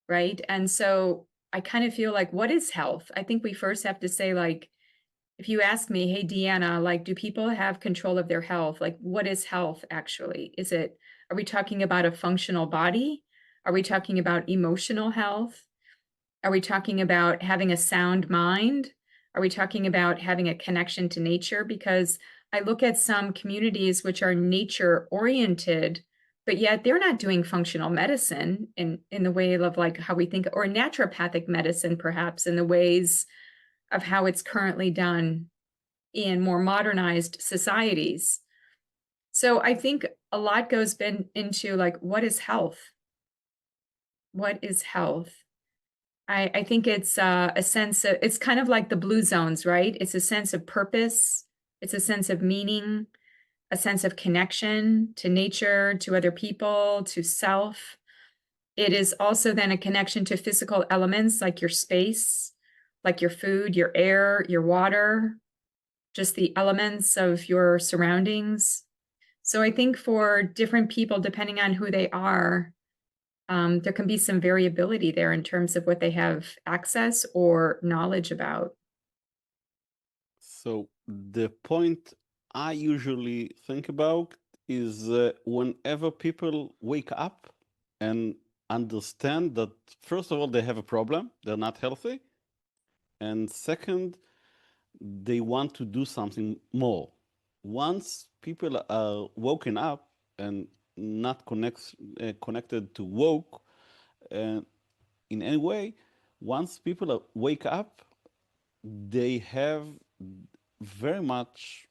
right? And so I kind of feel like, what is health? I think we first have to say, like, if you ask me, hey, Deanna, like, do people have control of their health? Like, what is health actually? Are we talking about a functional body? Are we talking about emotional health? Are we talking about having a sound mind? Are we talking about having a connection to nature? Because I look at some communities which are nature oriented, but yet they're not doing functional medicine in the way of like how we think, or naturopathic medicine, perhaps in the ways of how it's currently done in more modernized societies. So I think a lot goes into like, what is health? What is health? I think it's a sense of, it's kind of like the blue zones, right? It's a sense of purpose. It's a sense of meaning, a sense of connection to nature, to other people, to self. It is also then a connection to physical elements like your space, like your food, your air, your water, just the elements of your surroundings. So I think for different people, depending on who they are, there can be some variability there in terms of what they have access or knowledge about. So the point I usually think about is whenever people wake up and understand that, first of all, they have a problem, they're not healthy. And second, they want to do something more. once people are woken up and not connected to woke in any way, once people wake up, they have very much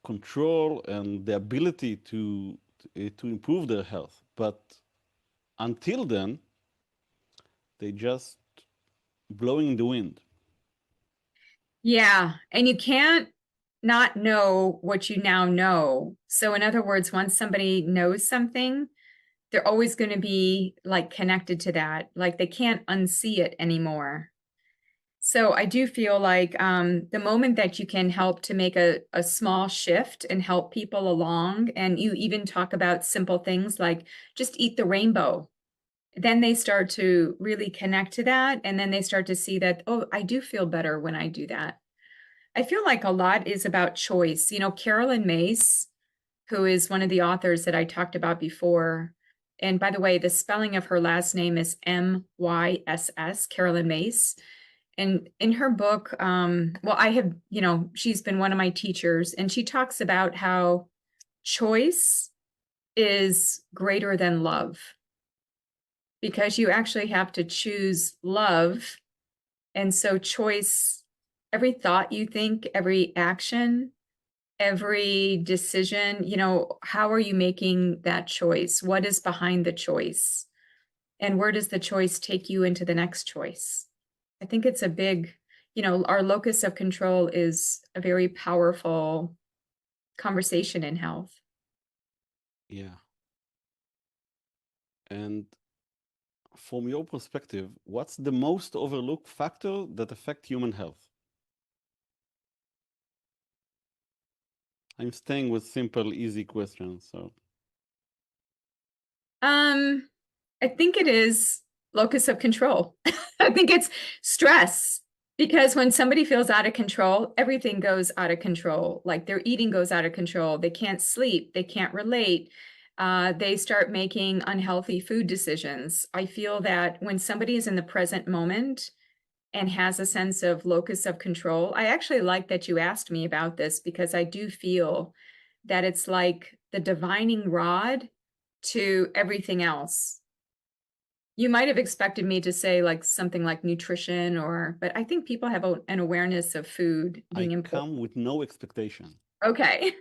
control and the ability to improve their health. But until then, they just blowing in the wind. Yeah. And you can't not know what you now know. So in other words, once somebody knows something, they're always going to be like connected to that. Like they can't unsee it anymore. So I do feel like the moment that you can help to make a small shift and help people along, and you even talk about simple things like just eat the rainbow, then they start to really connect to that. And then they start to see that, oh, I do feel better when I do that. I feel like a lot is about choice. You know, Carolyn Mace, who is one of the authors that I talked about before. And by the way, the spelling of her last name is M-Y-S-S, Carolyn Mace. And in her book, well, I have, you know, she's been one of my teachers, and she talks about how choice is greater than love, because you actually have to choose love. And so choice, every thought you think, every action, every decision, you know, how are you making that choice? What is behind the choice? And where does the choice take you into the next choice? I think it's a big, you know, our locus of control is a very powerful conversation in health. Yeah. And from your perspective, what's the most overlooked factor that affect human health? I'm staying with simple, easy questions. So I think it is locus of control. I think it's stress, because when somebody feels out of control, everything goes out of control. Like their eating goes out of control. They can't sleep. They can't relate. They start making unhealthy food decisions. I feel that when somebody is in the present moment and has a sense of locus of control, I actually like that you asked me about this, because I do feel that it's like the divining rod to everything else. You might have expected me to say like something like nutrition, but I think people have an awareness of food being I important. come with no expectation. Okay.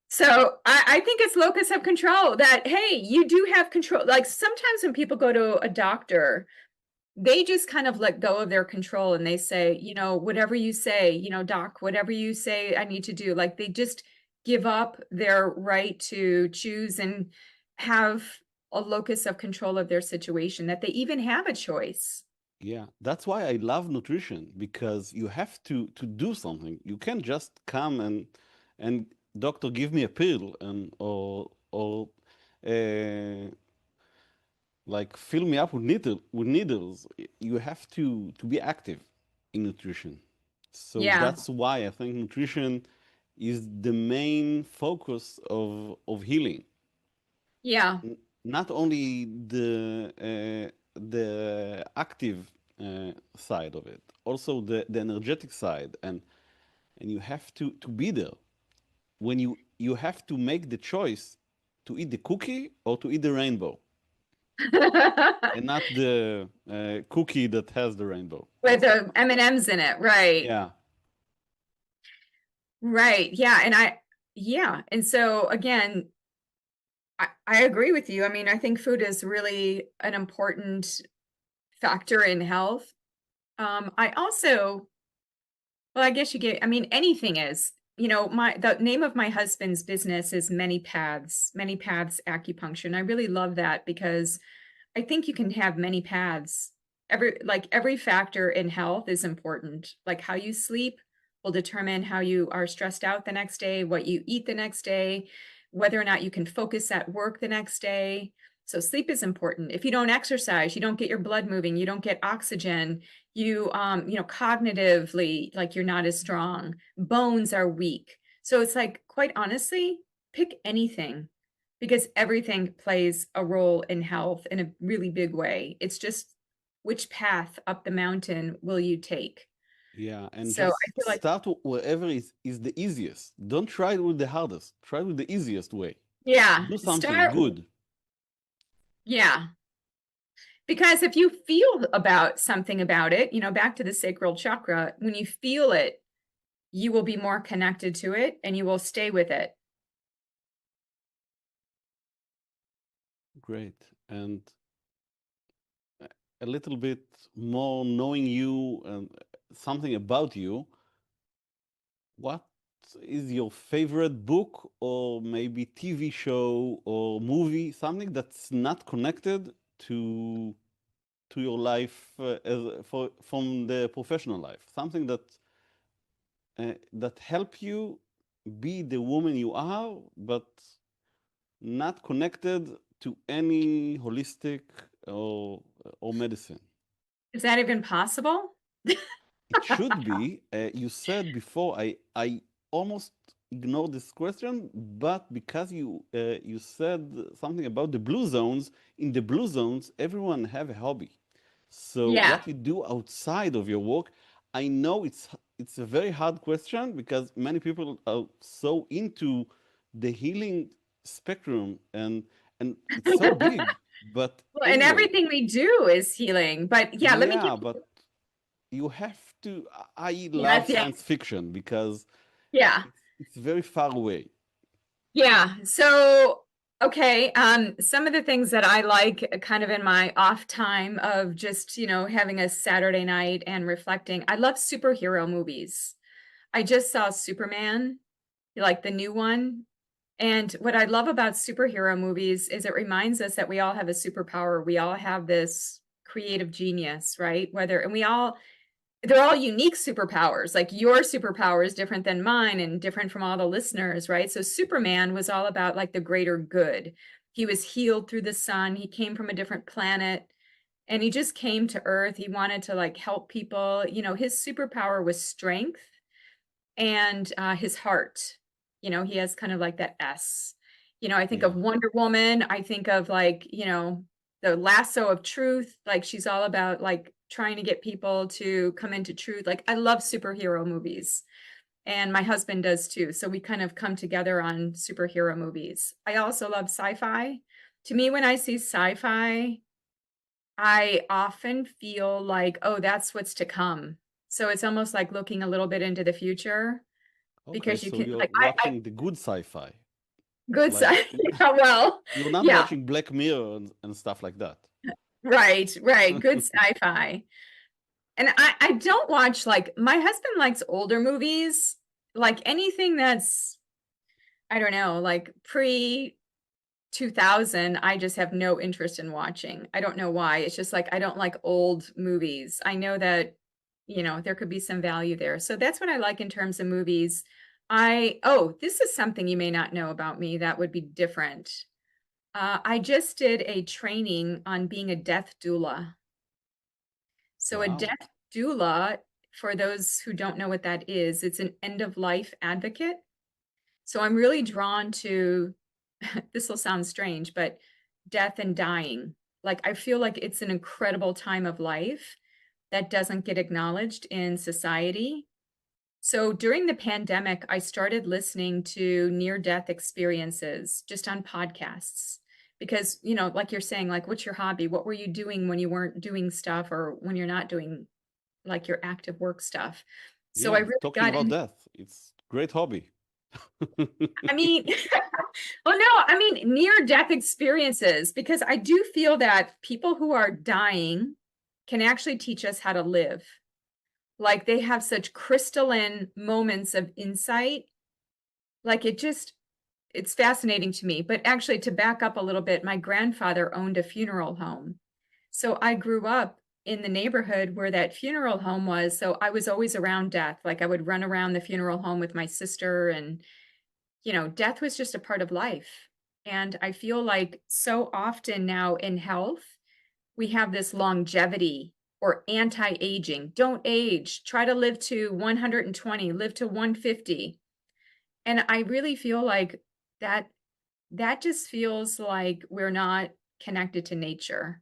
So I think it's locus of control, that, hey, you do have control. Like sometimes when people go to a doctor, they just kind of let go of their control and they say, you know, whatever you say, you know, doc, whatever you say I need to do. Like they just give up their right to choose and have a locus of control of their situation, that they even have a choice. Yeah, that's why I love nutrition, because you have to do something. You can't just come and doctor give me a pill and or uh, like fill me up with needles. You have to be active in nutrition. So Yeah. that's why I think nutrition is the main focus of healing. Yeah. Not only the active side of it, also the energetic side, and you have to be there when you have to make the choice to eat the cookie or to eat the rainbow, and not the cookie that has the rainbow. With the M&Ms in it, right? Yeah, Right. Yeah. And so again, I agree with you. I mean, I think food is really an important factor in health. I also, well, I guess I mean, anything is, you know, the name of my husband's business is Many Paths Acupuncture. And I really love that, because I think you can have many paths. Every factor in health is important. Like how you sleep will determine how you are stressed out the next day, what you eat the next day, whether or not you can focus at work the next day. So sleep is important. If you don't exercise, you don't get your blood moving, you don't get oxygen, you know, cognitively, like you're not as strong, bones are weak. So it's like, quite honestly, pick anything, because everything plays a role in health in a really big way. It's just, which path up the mountain will you take? Yeah, and So I just feel like, start wherever is the easiest. Don't try it with the hardest. Try with the easiest way. yeah, Do something start, good. yeah. Because if you feel about something about it, back to the sacral chakra, when you feel it, you will be more connected to it and you will stay with it. Great. And a little bit more knowing you and something about you, what is your favorite book or maybe TV show or movie, something that's not connected to your life from the professional life, something that help you be the woman you are, but not connected to any holistic or medicine. Is that even possible? It should be. You said before, I almost ignored this question, but because you said something about the blue zones, in the blue zones, everyone have a hobby. So Yeah. what you do outside of your work, I know it's a very hard question because many people are so into the healing spectrum and it's so big. But Well, and anyway, everything we do is healing. But yeah, let me give yeah, but you have to. I yes, love yeah. science fiction because Yeah. it's very far away. Yeah. So, okay. Some of the things that I like kind of in my off time of just, having a Saturday night and reflecting. I love superhero movies. I just saw Superman, like the new one. And what I love about superhero movies is it reminds us that we all have a superpower. We all have this creative genius, right? They're all unique superpowers. Like your superpower is different than mine and different from all the listeners, right? So Superman was all about like the greater good. He was healed through the sun. He came from a different planet and he just came to Earth. He wanted to like help people. His superpower was strength and his heart. He has kind of like that S. I think Yeah, of Wonder Woman. I think of like, the lasso of truth. Like she's all about like trying to get people to come into truth. Like I love superhero movies. And my husband does too. So we kind of come together on superhero movies. I also love sci-fi. To me, when I see sci-fi, I often feel like, oh, that's what's to come. So it's almost like looking a little bit into the future okay. because you So can you're like I watching the good sci-fi, good like side. Yeah, well, you're not yeah, watching Black Mirror and stuff like that. right. Good sci-fi. And I don't watch like my husband likes older movies, like anything that's I don't know, like pre 2000, I just have no interest in watching. I don't know why. It's just like I don't like old movies. I know that, there could be some value there. So that's what I like in terms of movies. This is something you may not know about me that would be different. I just did a training on being a death doula. So a Wow. death doula, for those who don't know what that is, it's an end of life advocate. So I'm really drawn to, this will sound strange, but death and dying. Like I feel like it's an incredible time of life that doesn't get acknowledged in society. So during the pandemic, I started listening to near-death experiences just on podcasts because, like you're saying, like, what's your hobby? What were you doing when you weren't doing stuff or when you're not doing like your active work stuff? So I Yeah, really talking got about in. death, it's great hobby. I mean, well, no, I mean near-death experiences because I do feel that people who are dying can actually teach us how to live. Like they have such crystalline moments of insight. Like it's fascinating to me. But actually, to back up a little bit, my grandfather owned a funeral home. So I grew up in the neighborhood where that funeral home was. So I was always around death. Like I would run around the funeral home with my sister, and, death was just a part of life. And I feel like so often now in health, we have this longevity or anti-aging. Don't age. Try to live to 120, live to 150. And I really feel like that that just feels like we're not connected to nature.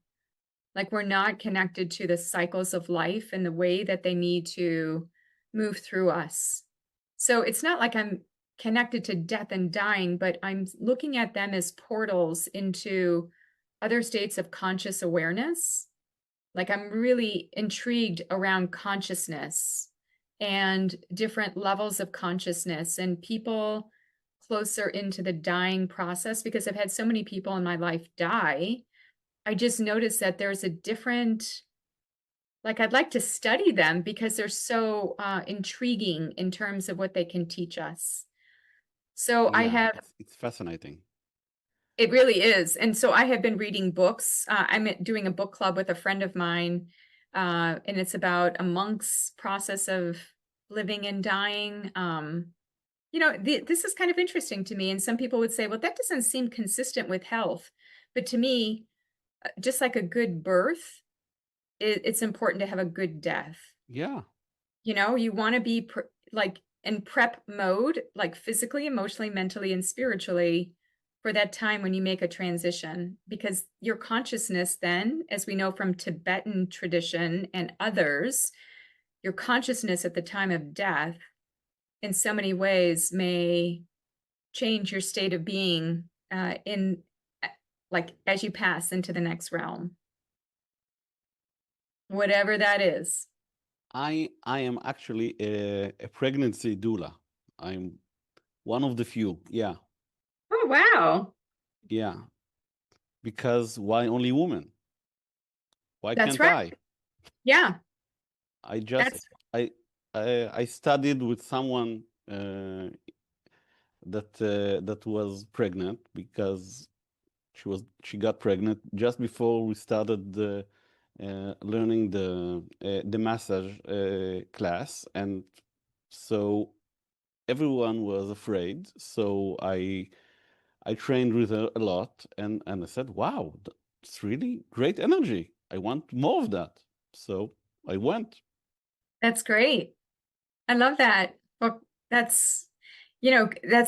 Like we're not connected to the cycles of life and the way that they need to. move through us. So it's not like I'm connected to death and dying, but I'm looking at them as portals into other states of conscious awareness. Like I'm really intrigued around consciousness and different levels of consciousness and people closer into the dying process, because I've had so many people in my life die. I just noticed that there's a different, like I'd like to study them because they're so intriguing in terms of what they can teach us. So I have, it's fascinating. it really is. And so I have been reading books. I'm doing a book club with a friend of mine, and it's about a monk's process of living and dying. This is kind of interesting to me. And some people would say, well, that doesn't seem consistent with health. But to me, just like a good birth, it's important to have a good death. Yeah. You want to be like in prep mode, like physically, emotionally, mentally, and spiritually for that time when you make a transition, because your consciousness then, as we know from Tibetan tradition and others, your consciousness at the time of death in so many ways may change your state of being like as you pass into the next realm, whatever that is. I am actually a pregnancy doula. I'm one of the few. Yeah. Oh, wow. Yeah. Because why only women? Why That's can't right. I? Yeah. I studied with someone that was pregnant, because she got pregnant just before we started learning the massage class, and so everyone was afraid. So I trained with her a lot, and I said, wow, it's really great energy. I want more of that. So I went. That's great. I love that. Well, that's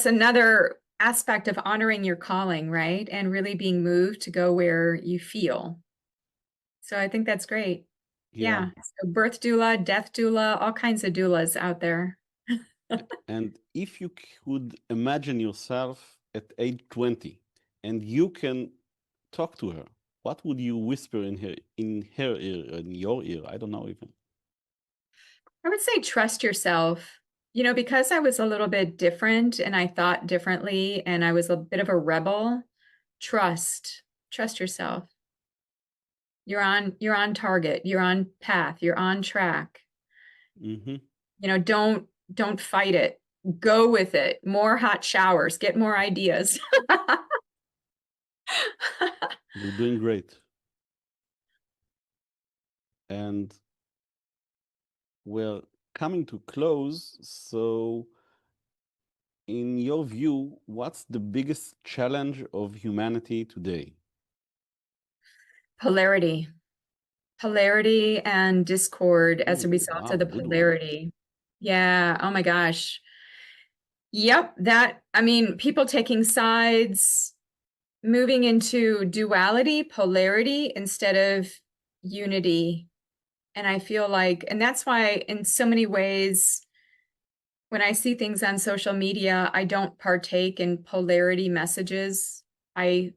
another aspect of honoring your calling, right? And really being moved to go where you feel. So I think that's great. Yeah. So birth doula, death doula, all kinds of doulas out there. And if you could imagine yourself at age 20 and you can talk to her, what would you whisper in her ear, in your ear? I don't know even. I would say trust yourself. Because I was a little bit different and I thought differently and I was a bit of a rebel, trust yourself. You're on target, you're on path, you're on track. Mm-hmm. Don't fight it. Go with it. More hot showers, get more ideas. You're doing great. And we're coming to close. So in your view, what's the biggest challenge of humanity today? Polarity and discord as a result of the polarity. Yeah. Oh my gosh. Yep. People taking sides, moving into duality, polarity instead of unity. And I feel like, and that's why in so many ways, when I see things on social media, I don't partake in polarity messages. I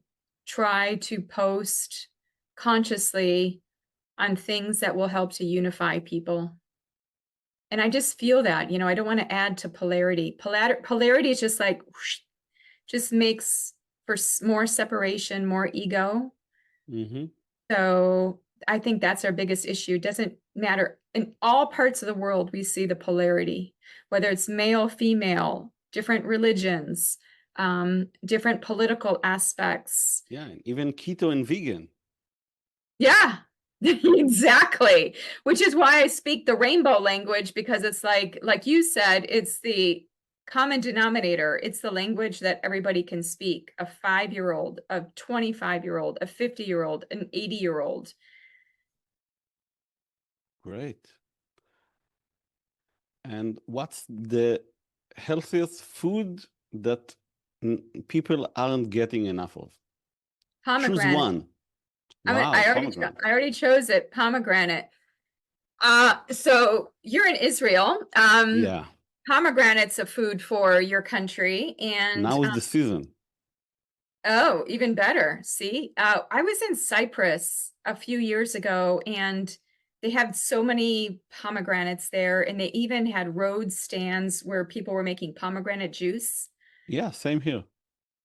try to post consciously on things that will help to unify people. And I just feel that, I don't want to add to polarity. Polarity is just like, whoosh, just makes for more separation, more ego. Mm-hmm. So I think that's our biggest issue. It doesn't matter. In all parts of the world, we see the polarity, whether it's male, female, different religions, different political aspects. Yeah, and even keto and vegan. Yeah, exactly. Which is why I speak the rainbow language, because it's like you said, it's the common denominator. It's the language that everybody can speak. A 5-year-old, a 25-year-old, a 50-year-old, an 80-year-old. Great. And what's the healthiest food that people aren't getting enough of? Pomegranate. Choose one. Wow, I already chose it. Pomegranate. So you're in Israel. Yeah, Pomegranate's a food for your country, and now is the season. oh, even better. See, I was in Cyprus a few years ago, and they had so many pomegranates there, and they even had road stands where people were making pomegranate juice. Yeah, same here.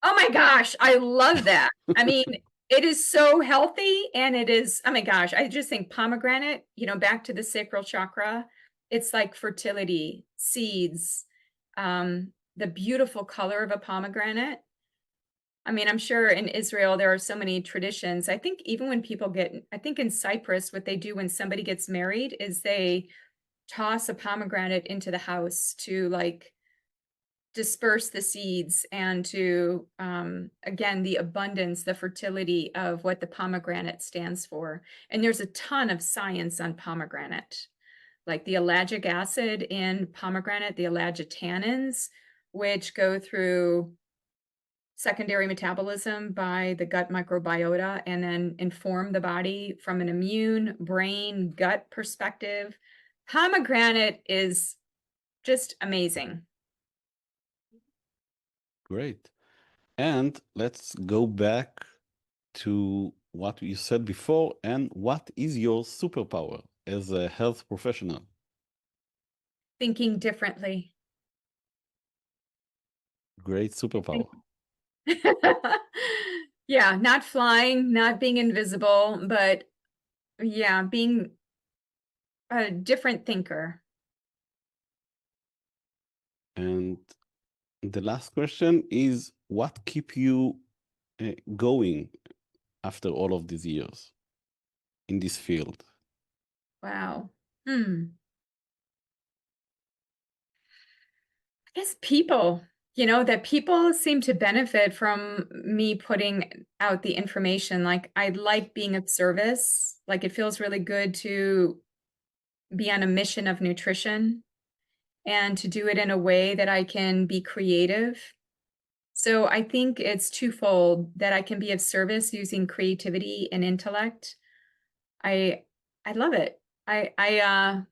Oh my gosh, I love that. I mean, it is so healthy, and it is, oh my gosh, I just think pomegranate, back to the sacral chakra, it's like fertility, seeds, the beautiful color of a pomegranate. I mean, I'm sure in Israel there are so many traditions. I think even when I think in Cyprus, what they do when somebody gets married is they toss a pomegranate into the house to like disperse the seeds and to, again, the abundance, the fertility of what the pomegranate stands for. And there's a ton of science on pomegranate, like the ellagic acid in pomegranate, the ellagitannins, which go through secondary metabolism by the gut microbiota and then inform the body from an immune, brain, gut perspective. Pomegranate is just amazing. Great. And let's go back to what you said before. And what is your superpower as a health professional? Thinking differently. Great superpower. Yeah, not flying, not being invisible, but yeah, being a different thinker. And the last question is, what keep you going after all of these years in this field? Wow. I guess people, that people seem to benefit from me putting out the information. Like, I like being of service. Like, it feels really good to be on a mission of nutrition and to do it in a way that I can be creative. So I think it's twofold, that I can be of service using creativity and intellect. I love it. I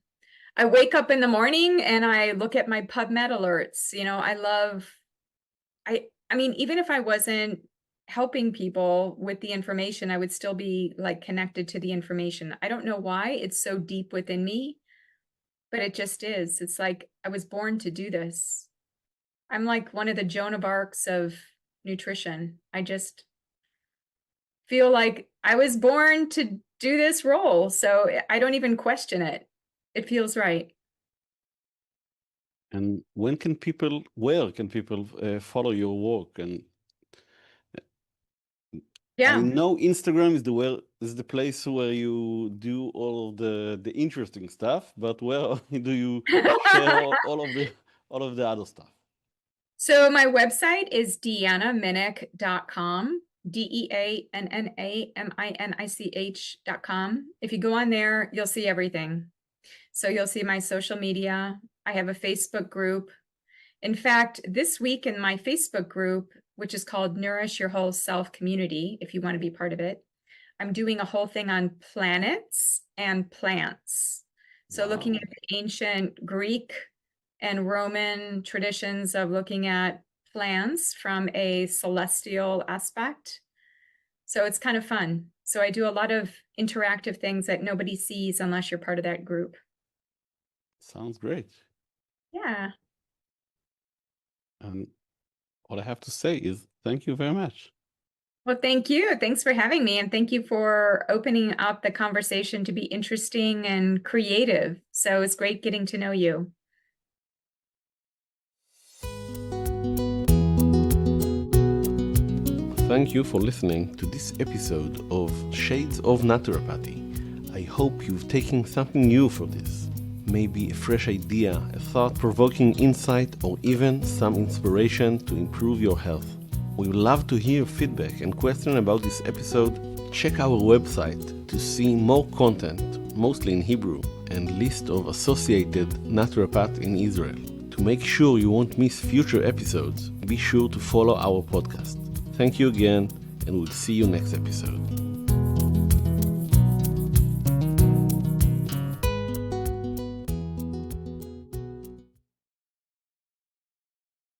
wake up in the morning and I look at my PubMed alerts. I mean, even if I wasn't helping people with the information, I would still be like connected to the information. I don't know why it's so deep within me, but it just is. It's like I was born to do this. I'm like one of the Joan of Arcs of nutrition. I just feel like I was born to do this role. So I don't even question it. It feels right. And where can people follow your work? And Yeah. I know Instagram is the place where you do all of the interesting stuff, but where do you share all of the other stuff? So my website is deannaminich.com, DEANNAMINICH.com. If you go on there, you'll see everything. So you'll see my social media. I have a Facebook group. In fact, this week in my Facebook group, which is called Nourish Your Whole Self Community, if you want to be part of it, I'm doing a whole thing on planets and plants. So looking at the ancient Greek and Roman traditions of looking at plants from a celestial aspect. So it's kind of fun. So I do a lot of interactive things that nobody sees unless you're part of that group. Sounds great. Yeah. And what I have to say is thank you very much. Well, thank you. Thanks for having me. And thank you for opening up the conversation to be interesting and creative. So it's great getting to know you. Thank you for listening to this episode of Shades of Naturopathy. I hope you've taken something new from this. Maybe a fresh idea, a thought-provoking insight, or even some inspiration to improve your health. We would love to hear feedback and questions about this episode. Check our website to see more content, mostly in Hebrew, and list of associated naturopaths in Israel. To make sure you won't miss future episodes, be sure to follow our podcast. Thank you again, and we'll see you next episode.